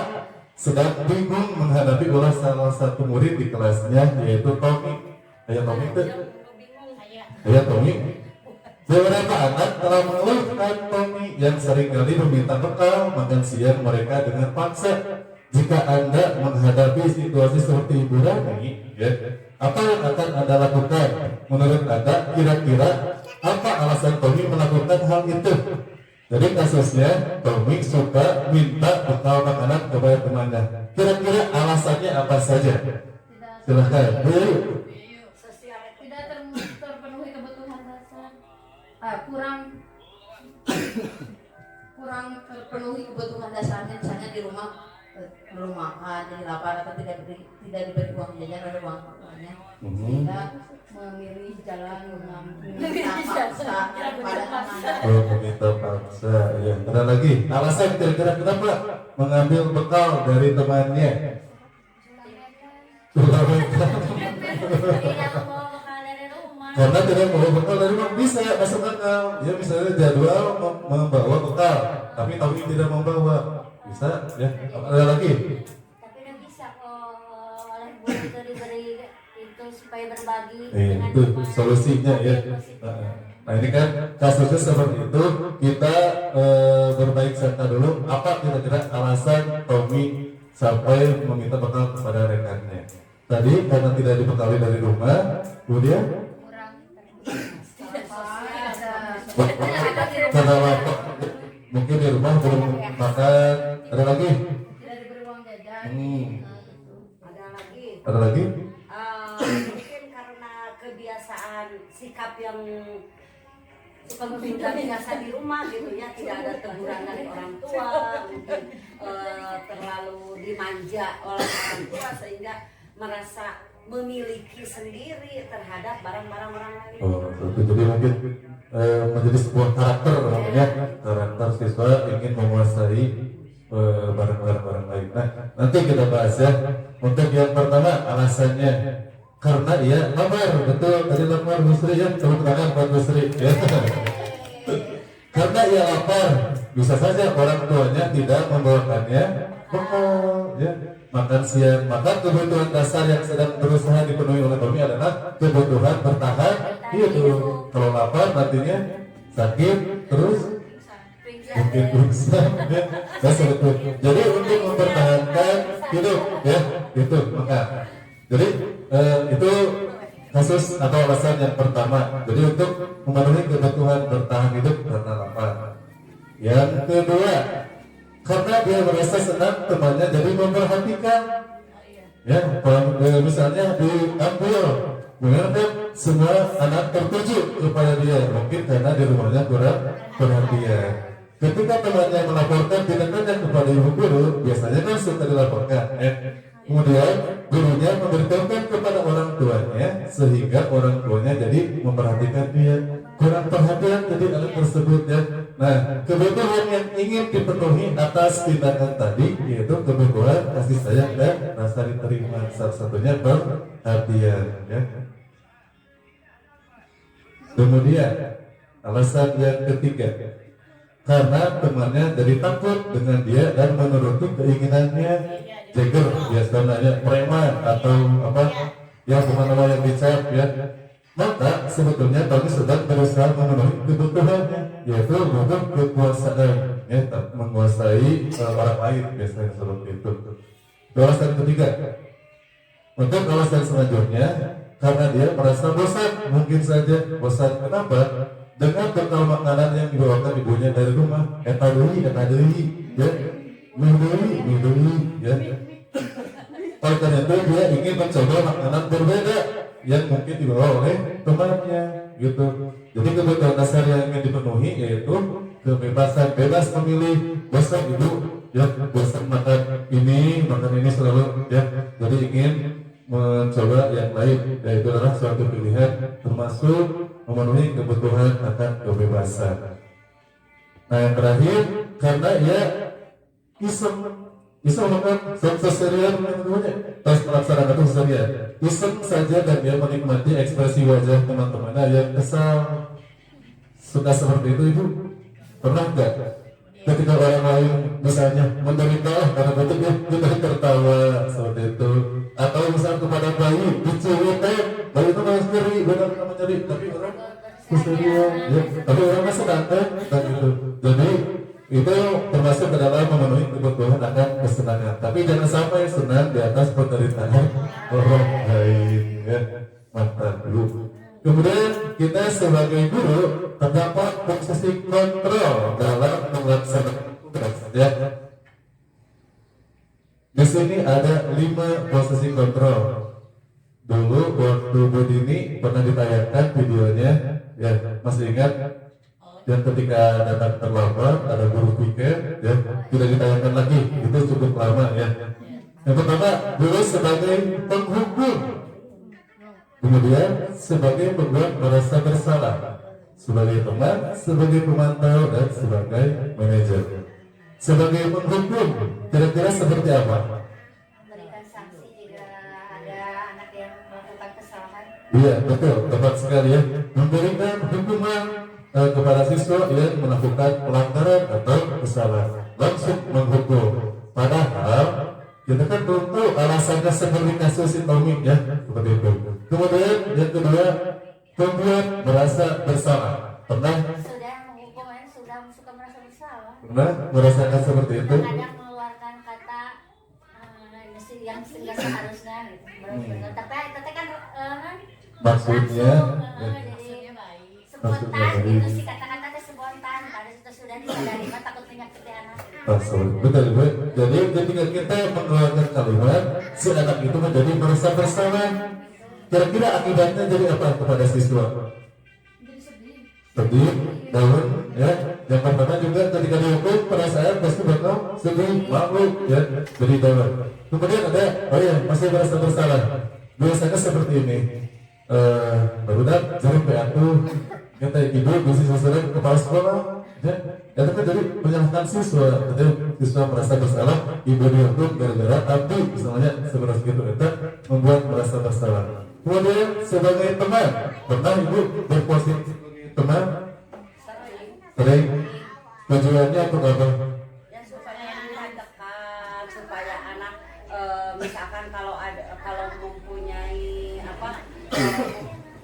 sedang bingung menghadapi ulah salah satu murid di kelasnya, yaitu Tommy. Ayah Tommy itu, ayah Tommy. Beberapa anak telah mengeluhkan Tommy yang seringkali meminta bekal makan siang mereka dengan paksa. Jika Anda menghadapi situasi seperti Ibu Rani, ya, apa yang akan Anda lakukan? Menurut Anda, kira-kira apa alasan Tommy melakukan hal itu? Jadi kasusnya, Tommy suka minta bekal makanan kepada temannya. Kira-kira alasannya apa saja? Silahkan, Bu. Tidak terpenuhi kebutuhan dasar. Kurang terpenuhi kebutuhan dasarnya, misalnya di rumah belum makan, jadi lapar atau tidak diberi uang jajan oleh uang tuanya, sehingga memilih jalan meminta paksa pada temannya. Oh, meminta paksa, ya. Ada lagi alasan kira-kira kenapa mengambil bekal dari temannya? Tidak membawa bekal dari rumah. Karena tidak membawa bekal dari rumah, bisa masuk akal. Ya misalnya jadwal membawa bekal, tapi Tommy tidak membawa, bisa, ya. Ada lagi? Tapi udah bisa kok oleh guru itu diberi itu supaya berbagi Itu solusinya, ya. Nah ini kan kasusnya seperti itu. Kita berbaik sangka dulu. Apa kira-kira alasan Tommy sampai meminta bekal kepada rekannya? Tadi karena tidak dibekali dari rumah, kemudian karena lapar, mungkin di rumah belum makan. Ada lagi? Tidak diberi uang jajan. Ada lagi. Ada lagi? Mungkin karena kebiasaan sikap yang suka biasa di rumah gitu ya, tidak ada teguran dari orang tua, mungkin terlalu dimanja oleh orang tua sehingga merasa memiliki sendiri terhadap barang-barang orang lain. Oh, jadi mungkin menjadi sebuah karakter namanya, karakter siswa ingin menguasai barang-barang lain. Nah, nanti kita bahas ya. Untuk yang pertama alasannya karena ia lapar, betul tadi lapar Bu Sri ya, tepuk tangan buat Bu Sri ya. Karena ia lapar, bisa saja orang tuanya tidak membawakannya bekal, ya. Makan siang, maka kebutuhan dasar yang sedang berusaha dipenuhi oleh Tommy adalah kebutuhan bertahan hidup. Kalau lapar nantinya sakit terus mungkin pingsan, ya. Nah, sebetulnya. Jadi untuk mempertahankan hidup, ya, itu maka. Jadi itu kasus atau alasan yang pertama. Jadi untuk memenuhi kebutuhan bertahan hidup karena lapar. Yang kedua, karena dia merasa senang temannya jadi memperhatikan. Ya, misalnya diambil, benar kan semua anak tertuju kepada dia. Mungkin karena di rumahnya kurang perhatian. Ketika temannya melaporkan tindakannya kepada ibu guru, biasanya kan suka dilaporkan. Kemudian gurunya memberitahukan kepada orang tuanya sehingga orang tuanya jadi memperhatikan dia. Kurang perhatian jadi anak tersebut, ya. Nah, kebutuhan yang ingin dipenuhi atas tindakan tadi yaitu kebutuhan kasih sayang dan rasa diterima. Salah satunya perhatian, ya. Kemudian alasan yang ketiga, karena temannya jadi takut dengan dia dan menuruti keinginannya. Jagger biasanya preman atau apa ya, bukan nama yang dicap, ya. Maka sebetulnya Tommy sedang berusaha memenuhi kebutuhannya, yaitu butuh kekuasaan, ya, menguasai orang lain biasanya seperti itu. Alasan ketiga, untuk alasan selanjutnya, karena dia merasa bosan, mungkin saja bosan. Kenapa? Dengan bekal makanan yang dibawakan ibunya dari rumah, eta deui, ya, mie deui, ya. oleh karena itu dia ingin mencoba makanan berbeda yang mungkin dibawa oleh temannya gitu. Jadi kebutuhan dasar yang ingin dipenuhi yaitu kebebasan, bebas memilih. Bosan ibu ya, bosan makan ini selalu ya, jadi ingin mencoba yang lain, yaitu adalah suatu pilihan termasuk memenuhi kebutuhan akan kebebasan. Nah yang terakhir, karena ia iseng makan seserian namanya pas melaksanakan itu seserian iseng saja, dan dia menikmati ekspresi wajah teman-temannya yang kesal. Suka seperti itu ibu? Pernah enggak? Ketika orang lain misalnya menderita karena bentuknya kita tertawa seperti itu, atau misalnya kepada bayi dicuekin, bayi itu masih nyeri, benar-benar menyeri, tapi orang keserian ya, tapi orang masih santai kan gitu. Jadi itu termasuk ke dalam memenuhi kebutuhan akan kesenangan, tapi jangan sampai senang di atas penderitaan orang lain ya. Mantap dulu. Kemudian kita sebagai guru terdapat posisi kontrol dalam melaksanakan tugas ya. Di sini ada 5 posisi kontrol. Dulu waktu Bu Dini pernah ditayangkan videonya ya, masih ingat? Dan ketika datang terlambat ada guru pikir ya, tidak ditayangkan lagi, itu cukup lama ya. Yang pertama guru sebagai penghukum, kemudian sebagai pembuat merasa bersalah, sebagai teman, sebagai pemantau, dan sebagai manajer. Sebagai penghukum kira-kira seperti apa? Memberikan sanksi jika ada anak yang melakukan kesalahan. Iya betul, tepat sekali ya. Memberikan hukuman kepada siswa yang melakukan pelanggaran atau kesalahan, langsung menghukum. Padahal kita kan belum tahu alasannya seperti kasus si Tommy ya, seperti itu. Kemudian yang kedua, membuat merasa bersalah. Pernah Sudah menghukum, sudah suka merasa bersalah. merasakan seperti itu? Kadang mengeluarkan kata yang tidak seharusnya gitu. Tapi teteh kan Maksudnya jadi spontan gitu sih, kata-kata teh spontan, pada itu sudah disadari mah takut menyakiti anak. betul. Jadi ketika kita mengeluarkan kalimat, si anak itu menjadi merasa bersalah. Kira-kira akibatnya jadi apa kepada siswa? Sedih, down, ya. Yang pertama juga ketika dihukum perasaan pasti bakal sedih, malu, ya, jadi down. Kemudian ada, oh ya, masih merasa bersalah. Biasanya seperti ini. Barudak, jadi PA-tu kita ibu, siswa kepala sekolah, ya. Itu kan jadi menyalahkan siswa, jadi siswa merasa bersalah, ibu dihukum gara-gara tapi misalnya seperti itu, itu membuat merasa bersalah. Kemudian sebagai teman, pernah ibu berposisi teman? Sering. Tujuannya untuk apa? Ya supaya anak dekat, supaya anak misalkan kalau mempunyai apa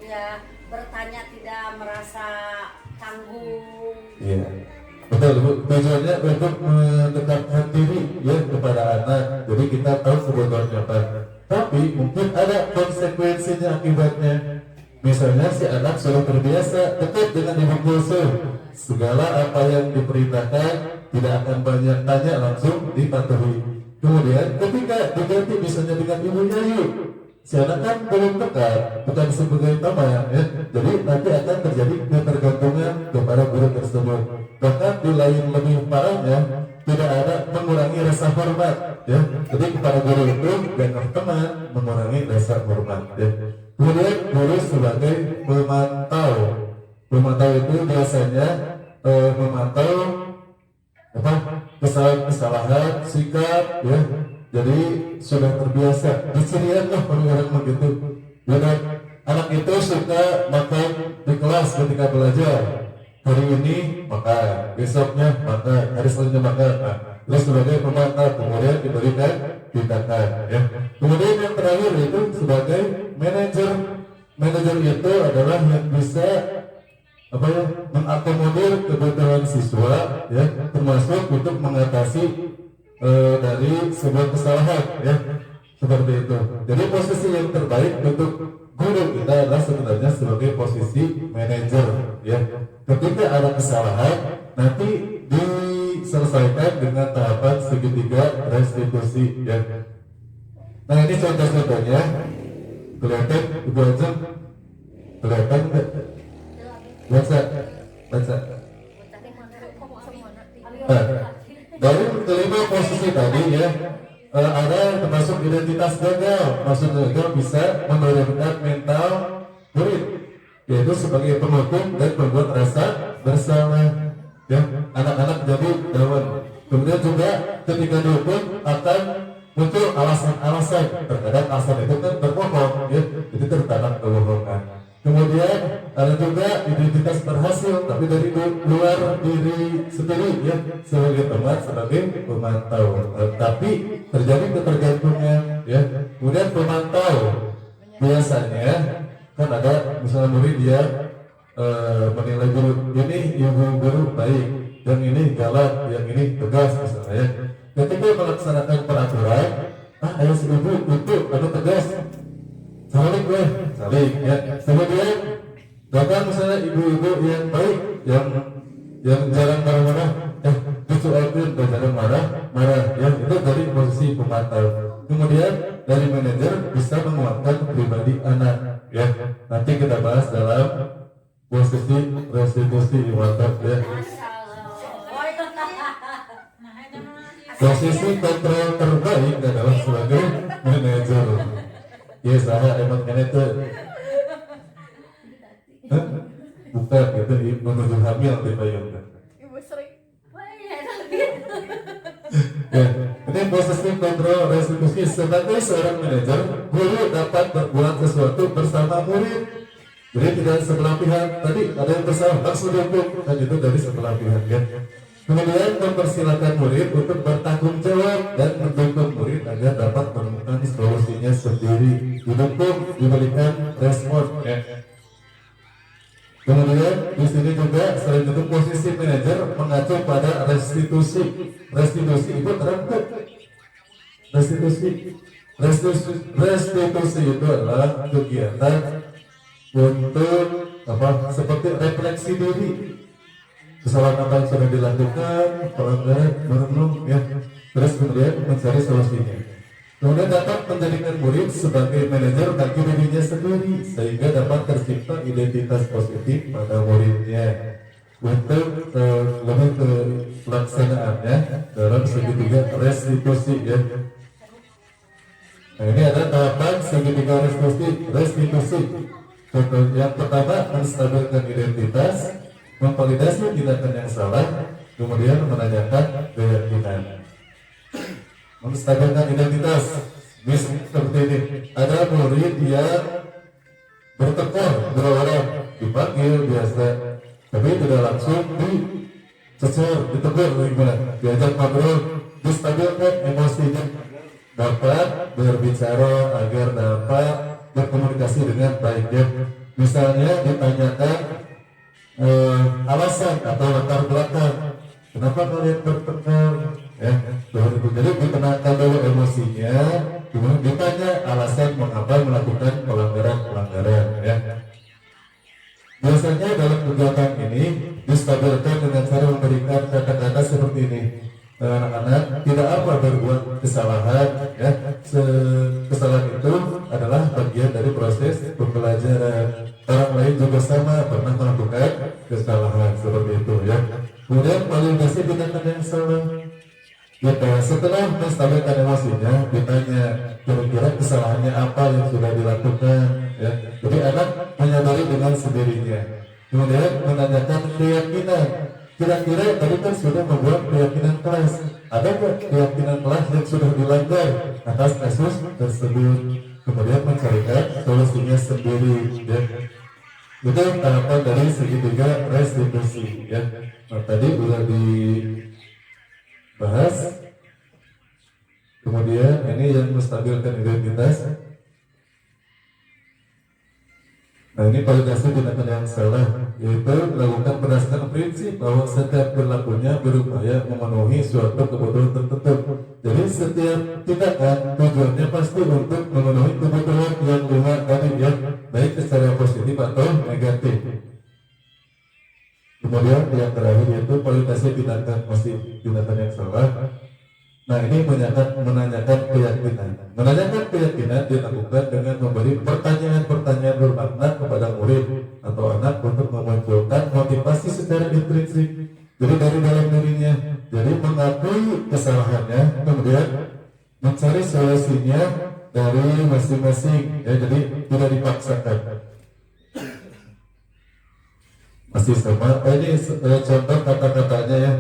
ya bertanya tidak merasa tanggung. Iya. Betul, Bu. Tujuannya untuk mendekatkan diri ya kepada anak. Jadi kita tahu kebutuhannya apa. Tapi mungkin ada konsekuensinya akibatnya. Misalnya si anak sudah terbiasa dekat dengan ibu bungsu, segala apa yang diperintahkan tidak akan banyak tanya, langsung dipatuhi. Kemudian ketika diganti misalnya dengan ibu nyayu, si anak kan belum dekat, bukan sebagai teman ya. Jadi nanti akan terjadi ketergantungan kepada guru tersebut. Bahkan di lain lebih parahnya, tidak ada mengurangi rasa hormat ya. Jadi kepada guru itu dengan teman mengurangi rasa hormat ya. Kemudian guru sebagai pemantau. Pemantau itu biasanya memantau apa kesalahan sikap ya. Jadi sudah terbiasa dicirian lah orang begitu. Dan anak itu suka makan di kelas ketika belajar. Hari ini makan, besoknya makan, hari selanjutnya makan. Nah, terus sebagai pemantau kemudian diberikan tindakan ya. Kemudian yang terakhir itu sebagai manajer. Manajer itu adalah yang bisa apa ya, mengakomodir kebutuhan siswa ya, termasuk untuk mengatasi dari sebuah kesalahan ya, seperti itu. Jadi posisi yang terbaik untuk guru kita adalah sebenarnya sebagai posisi manajer ya. Ketika ada kesalahan nanti diselesaikan dengan tahapan segitiga restitusi ya. Nah ini contoh-contohnya, kelihatan Ibu Ajeng, kelihatan nggak? Baca. Nah, dari kelima posisi tadi ya, ada yang termasuk identitas gagal. Maksud gagal bisa menurunkan mental murid, yaitu sebagai pemukul dan membuat rasa bersalah. Ya, anak-anak jadi down. Kemudian juga ketika dihukum akan muncul alasan-alasan. Terkadang alasan itu kan berbohong, ya, jadi tertanam kebohongan. Kemudian ada juga identitas berhasil, tapi dari luar diri sendiri, ya, sebagai teman, sebagai pemantau. Tapi terjadi ketergantungan, ya. Kemudian pemantau biasanya kan ada misalnya murid dia menilai guru ini ibu guru baik, yang ini galak, yang ini tegas misalnya. Ketika melaksanakan peraturan, ayo si ibu itu atau tegas, saling gue, saling ya. Kemudian datang misalnya ibu-ibu yang baik, yang jarang marah-marah, lucu aja, jarang marah, ya itu dari posisi pemantau. Kemudian dari manajer bisa menguatkan pribadi anak, ya. Nanti kita bahas dalam posisi restitusi mantap ya. Posisi kontrol terbaik adalah sebagai manajer. Ya saya emang manajer. Bukan gitu menuju hamil di payung. Ibu sering. Ya, ini posisi kontrol restitusi sebagai seorang manajer, guru dapat berbuat sesuatu bersama murid. Jadi tidak sebelah pihak, tadi ada yang bersalah langsung dihukum, dan itu dari sebelah pihak ya. Kemudian mempersilakan murid untuk bertanggung jawab dan mendukung murid agar dapat menemukan solusinya sendiri, didukung, diberikan respon ya. Kemudian di sini juga selain itu posisi manajer mengacu pada restitusi. Restitusi itu terangkat. Restitusi itu adalah kegiatan untuk seperti refleksi diri, kesalahan apa yang sudah dilakukan, pelanggaran, merenung ya, terus kemudian mencari solusinya. Kemudian dapat menjadikan murid sebagai manajer bagi dirinya sendiri, sehingga dapat tercipta identitas positif pada muridnya. Untuk lebih ke pelaksanaannya dalam segitiga restitusi ya. Nah ini ada tahapan segitiga restitusi. Contoh yang pertama, menstabilkan identitas, memvalidasi tindakan yang salah, kemudian menanyakan keyakinan. Menstabilkan identitas, misalnya seperti ini, ada murid yang bertekor, berorang, dipanggil biasa, tapi tidak langsung dicecer, ditegur, gimana? Diajak ngobrol, distabilkan emosinya, dapat berbicara agar dapat berkomunikasi dengan baik ya. Misalnya ditanyakan alasan atau latar belakang kenapa kalian bertengkar ya, jadi ditenangkan dulu emosinya, kemudian ditanya alasan mengapa melakukan pelanggaran ya. Biasanya dalam kegiatan ini distabilkan dengan cara memberikan kata-kata seperti ini. Anak-anak tidak apa berbuat kesalahan ya. Kesalahan itu adalah bagian dari proses pembelajaran. Orang lain juga sama pernah melakukan kesalahan seperti itu ya. Kemudian validasi tindakan yang salah. Ya, setelah menstabilkan emosinya, ditanya kira-kira kesalahannya apa yang sudah dilakukan ya. Jadi anak menyadari dengan sendirinya. Kemudian menanyakan keyakinan. Kira-kira tadi kan sudah membuat keyakinan kelas. Adakah keyakinan kelas yang sudah dilanggar atas kasus tersebut? Kemudian mencarikan solusinya sendiri ya. Itu tahapan dari segitiga restitusi ya. Nah, tadi sudah dibahas. Kemudian ini yang menstabilkan identitas. Nah ini validasi tindakan yang salah, yaitu dilakukan berdasarkan prinsip bahwa setiap perilakunya berupaya memenuhi suatu kebutuhan tertentu. Jadi setiap tindakan tujuannya pasti untuk memenuhi kebutuhan yang lima tadi ya, baik secara positif atau negatif. Kemudian yang terakhir yaitu validasi tindakan yang salah. Nah ini menanyakan keyakinan dilakukan dengan memberi pertanyaan-pertanyaan bermakna kepada murid atau anak untuk memunculkan motivasi secara intrinsik. Jadi dari dalam dirinya, jadi mengakui kesalahannya, kemudian mencari solusinya dari masing-masing. Ya, jadi tidak dipaksakan. Masih sama. Ini contoh kata-katanya ya.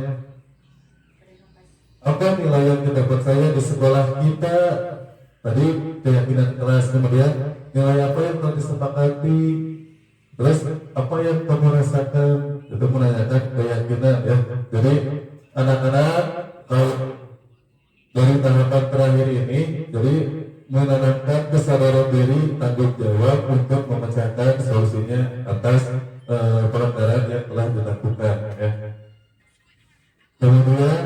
Apa nilai yang didapat saya di sekolah kita? Tadi keyakinan kelas, kemudian nilai apa yang telah disepakati, terus apa yang kamu rasakan, itu menanyakan keyakinan ya. Jadi anak-anak dari tahapan terakhir ini, jadi menanamkan kesadaran diri, tanggung jawab untuk memecahkan solusinya atas pelanggaran yang telah dilakukan ya. Kemudian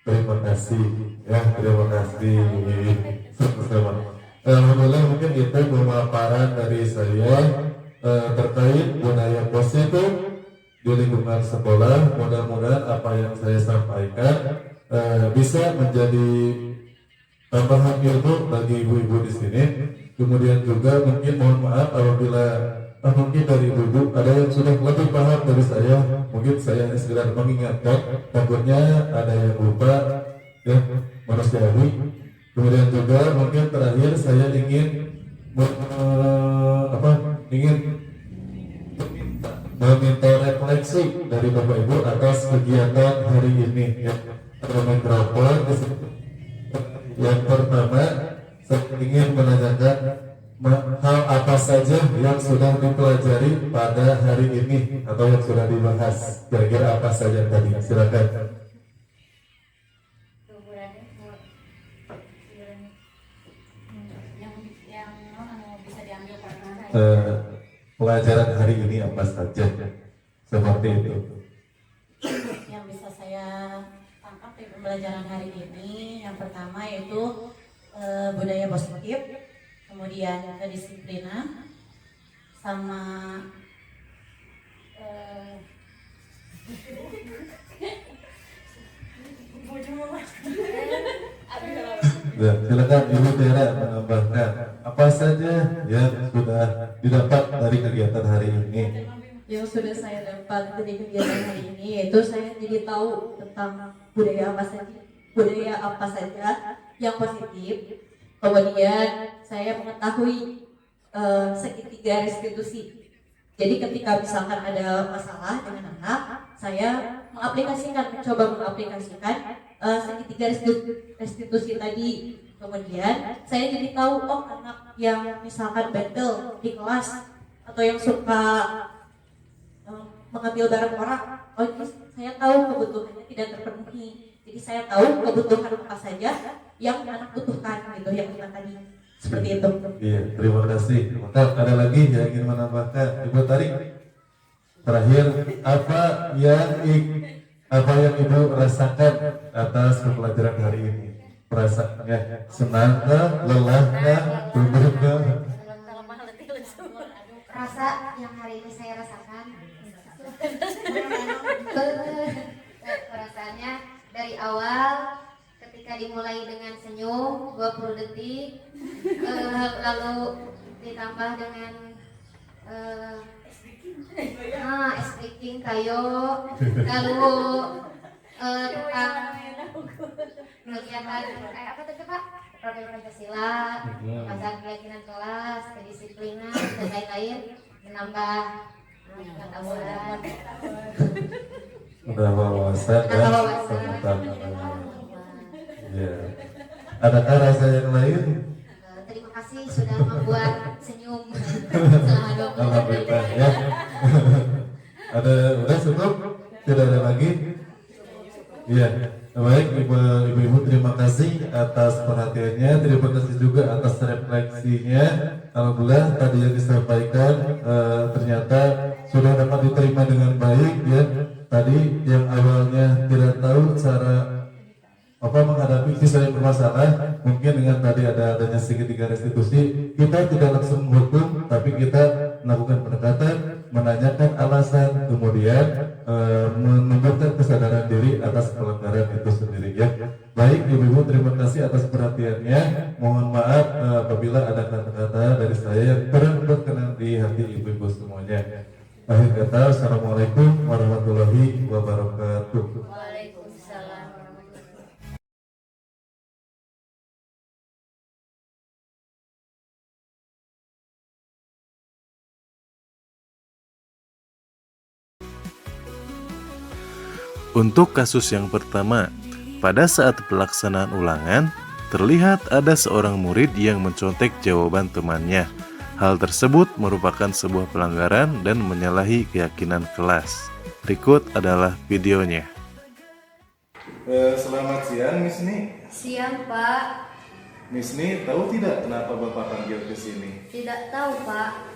terima kasih ya, terima kasih sama-sama. Alhamdulillah mungkin itu pemaparan dari saya terkait budaya positif di lingkungan sekolah. Mudah-mudahan apa yang saya sampaikan bisa menjadi tambahan ilmu bagi ibu-ibu di sini. Kemudian juga mungkin mohon maaf apabila mungkin dari ibu ada yang sudah lebih paham dari saya, mungkin saya hanya sekedar mengingatkan, takutnya ada yang lupa ya, manusiawi. Kemudian juga mungkin terakhir saya ingin meminta refleksi dari Bapak Ibu atas kegiatan hari ini ya. Mikrofon yang pertama saya ingin menanyakan hal apa saja yang sudah dipelajari pada hari ini atau yang sudah dibahas, kira-kira apa saja tadi, silakan. yang bisa diambil pelajaran Pelajaran hari ini apa saja, seperti itu. Yang bisa saya tangkap dari pembelajaran hari ini, yang pertama yaitu budaya positif, kemudian kedisiplinan, sama Ya, silakan Ibu Tera menambahkan apa saja yang sudah didapat dari kegiatan hari ini. yang sudah saya dapat dari kegiatan hari ini, yaitu saya jadi tahu tentang budaya apa saja yang positif. Kemudian saya mengetahui segitiga restitusi. Jadi ketika misalkan ada masalah dengan anak, saya mencoba mengaplikasikan segitiga restitusi tadi. Kemudian saya jadi tahu, oh anak yang misalkan bandel di kelas atau yang suka mengambil barang orang, oh ini saya tahu kebutuhannya tidak terpenuhi. Jadi saya tahu kebutuhan apa saja yang anak butuhkan gitu, yang kita tadi. Seperti itu. Iya, terima kasih. Maka ada lagi yang ingin menambahkan, Ibu Tarik. Terakhir, apa yang Ibu rasakan atas pembelajaran hari ini? Perasaannya senangkah, lelahkah, tundukah? Rasa yang hari ini saya rasakan perasaannya dari awal ketika dimulai dengan senyum 20 detik, lalu ditambah dengan speaking kayo, lalu tentang kegiatan apa tadi Pak? Program Pancasila, pasal keyakinan kelas, kedisiplinan dan lain-lain, menambah pengetahuan. Udah wawasan dan pengetahuan. Ya. Adakah rasa yang lain? Terima kasih sudah membuat senyum selama 20 menit. Alhamdulillah ya. Udah cukup? Tidak ada lagi? Iya. Baik ibu-ibu, terima kasih atas perhatiannya, terima kasih juga atas refleksinya. Alhamdulillah tadi yang disampaikan ternyata sudah dapat diterima dengan baik ya. Tadi yang awalnya tidak tahu cara menghadapi siswa yang bermasalah, mungkin dengan tadi adanya segitiga restitusi, kita tidak langsung menghukum, tapi kita melakukan pendekatan, menanyakan alasan, kemudian menumbuhkan kesadaran diri atas pelanggaran itu sendiri ya. Baik Ibu-Ibu, terima kasih atas perhatiannya. Mohon maaf apabila ada kata-kata dari saya yang kurang berkenan di hati Ibu-Ibu semuanya. Akhir kata, Assalamualaikum warahmatullahi wabarakatuh. Waalaikumsalam warahmatullahi. Untuk kasus yang pertama, pada saat pelaksanaan ulangan, terlihat ada seorang murid yang mencontek jawaban temannya. Hal tersebut merupakan sebuah pelanggaran dan menyalahi keyakinan kelas. Berikut adalah videonya. Selamat siang, Miss Ni. Siang, Pak. Miss Ni, tahu tidak kenapa Bapak panggil ke sini? Tidak tahu, Pak.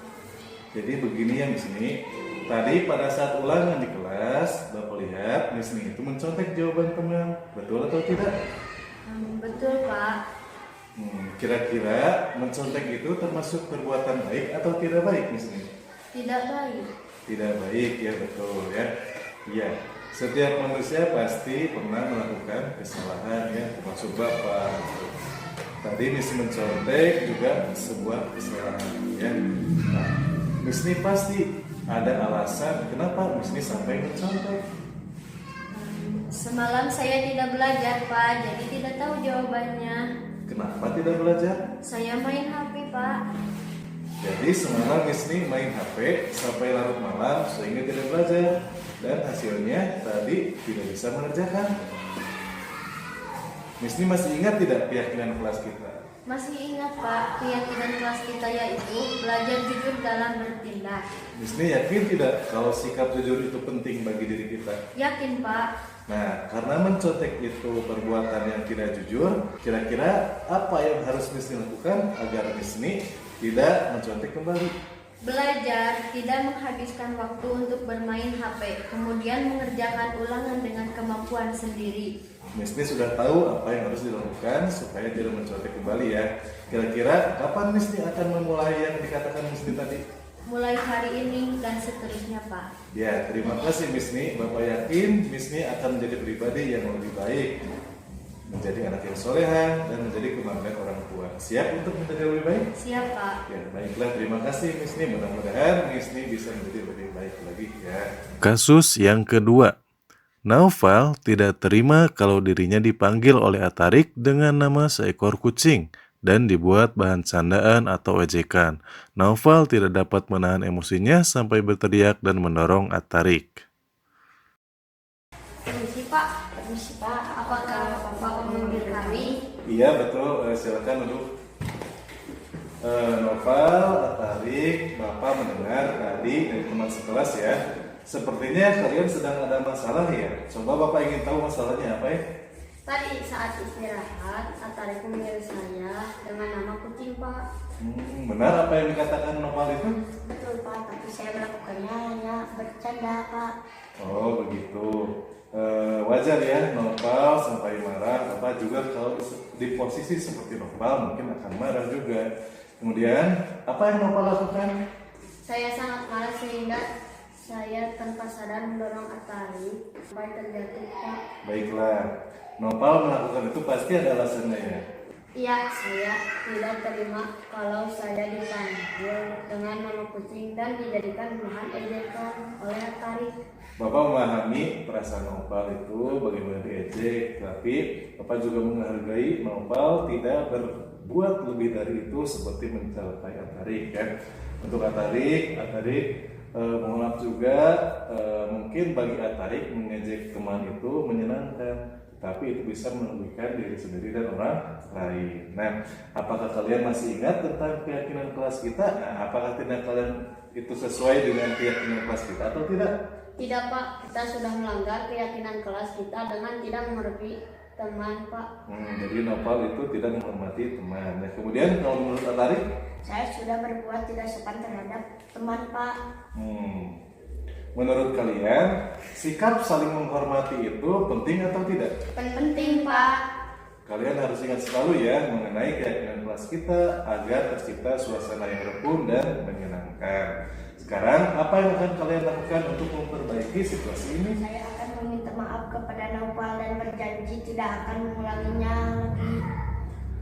Jadi begini ya, Miss Ni. Tadi pada saat ulangan di kelas, Bapak lihat Miss Ni itu mencontek jawaban teman. Betul atau tidak? Betul, Pak. Kira-kira mencontek itu termasuk perbuatan baik atau tidak baik, Miss Ni? Tidak baik. Tidak baik, ya betul ya. Iya, setiap manusia pasti pernah melakukan kesalahan ya, termasuk Bapak. Tadi Miss mencontek juga sebuah kesalahan ya. Nah, Miss Ni pasti ada alasan kenapa Miss Ni sampai mencontek. Semalam saya tidak belajar, Pak, jadi tidak tahu jawabannya. Kenapa tidak belajar? Saya main HP, Pak. Jadi semalam Miss Ni main HP sampai larut malam sehingga tidak belajar dan hasilnya tadi tidak bisa mengerjakan. Miss Ni masih ingat tidak keyakinan kelas kita? Masih ingat, Pak, keyakinan kelas kita yaitu belajar jujur dalam bertindak. Miss Ni yakin tidak kalau sikap jujur itu penting bagi diri kita? Yakin, Pak. Nah, karena mencontek itu perbuatan yang tidak jujur, kira-kira apa yang harus Miss Ni lakukan agar Miss Ni tidak mencontek kembali? Belajar, tidak menghabiskan waktu untuk bermain HP, kemudian mengerjakan ulangan dengan kemampuan sendiri. Miss Ni sudah tahu apa yang harus dilakukan supaya tidak mencontek kembali ya. Kira-kira kapan Miss Ni akan memulai yang dikatakan Miss Ni tadi? Mulai hari ini dan seterusnya, Pak. Ya, terima kasih Miss Ni. Bapak yakin Miss Ni akan menjadi pribadi yang lebih baik, menjadi anak yang solehan dan menjadi kebanggaan orang tua. Siap untuk menjadi lebih baik? Siap, Pak. Ya, baiklah. Terima kasih Miss Ni. Mudah-mudahan Miss Ni bisa menjadi lebih baik lagi ya. Kasus yang kedua. Naufal tidak terima kalau dirinya dipanggil oleh Atarik dengan nama seekor kucing dan dibuat bahan candaan atau ejekan. Naufal tidak dapat menahan emosinya sampai berteriak dan mendorong Atarik. Permisi Pak, apakah Bapak memanggil kami? Iya, betul. Silakan duduk. Naufal, Atarik, Bapak mendengar tadi dari teman sekelas ya. Sepertinya kalian sedang ada masalah ya. Coba Bapak ingin tahu masalahnya apa ya? Tadi saat istirahat, Atarik memanggil saya dengan nama kucing Pak. Benar apa yang dikatakan Naufal itu? Betul Pak, tapi saya melakukannya hanya bercanda Pak. Oh begitu. Wajar ya Naufal sampai marah. Bapak juga kalau di posisi seperti Naufal mungkin akan marah juga. Kemudian apa yang Naufal lakukan? Saya sangat marah sehingga saya tanpa sadar mendorong Atarik sampai terjatuh Pak. Baiklah, Naufal melakukan itu pasti ada alasannya ya? Iya, saya tidak terima kalau saya dipanggil dengan nama kucing dan dijadikan bahan ejekan oleh Atarik. Bapak memahami perasaan Naufal itu bagaimana diejek, tapi Bapak juga menghargai Naufal tidak berbuat lebih dari itu seperti mencelakai Atarik ya. Untuk Atarik mohon maaf juga, mungkin bagi Atarik mengejek teman itu menyenangkan, tapi itu bisa merugikan diri sendiri dan orang lain. Nah, apakah kalian masih ingat tentang keyakinan kelas kita? Nah, apakah tindak kalian itu sesuai dengan keyakinan kelas kita atau tidak? Tidak Pak, kita sudah melanggar keyakinan kelas kita dengan tidak menghormati teman Pak. Jadi Naufal itu tidak menghormati teman. Nah, kemudian kalau menurut Atarik? Saya sudah berbuat tidak sopan terhadap teman Pak. Menurut kalian, sikap saling menghormati itu penting atau tidak? Penting Pak. Kalian harus ingat selalu ya mengenai keyakinan kelas kita agar tercipta suasana yang rukun dan menyenangkan. Sekarang, apa yang akan kalian lakukan untuk memperbaiki situasi ini? Saya akan meminta maaf kepada Naufal dan berjanji tidak akan mengulanginya lagi.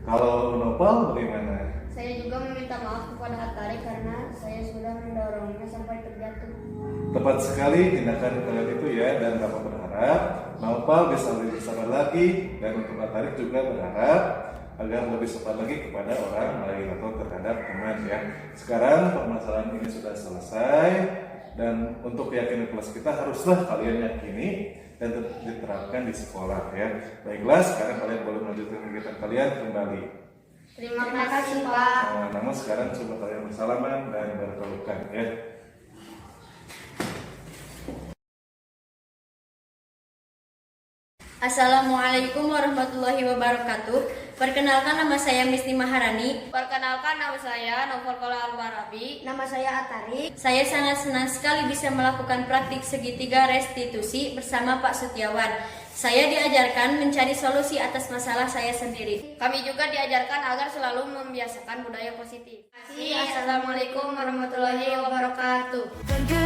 Kalau Nopal bagaimana? Saya juga meminta maaf kepada Atari karena saya sudah mendorongnya sampai terjatuh. Tepat sekali tindakan kalian itu ya, dan Bapak berharap Nopal bisa lebih sabar lagi, dan untuk Atarik juga berharap agar lebih sopan lagi kepada orang lain atau terhadap teman ya. Sekarang permasalahan ini sudah selesai, dan untuk keyakinan kelas kita haruslah kalian yakini dan diterapkan di sekolah ya. Baiklah, sekarang kalian boleh melanjutkan kegiatan kalian kembali. Terima kasih Pak. Nah, namun sekarang coba kalian bersalaman dan berpelukan ya. Assalamualaikum warahmatullahi wabarakatuh. Perkenalkan, nama saya Misni Maharani. Perkenalkan, nama saya Novel Kola Al-Barabi. Nama saya Atari. Saya sangat senang sekali bisa melakukan praktik segitiga restitusi bersama Pak Setiawan. Saya diajarkan mencari solusi atas masalah saya sendiri. Kami juga diajarkan agar selalu membiasakan budaya positif. Assalamualaikum warahmatullahi wabarakatuh. Bergerak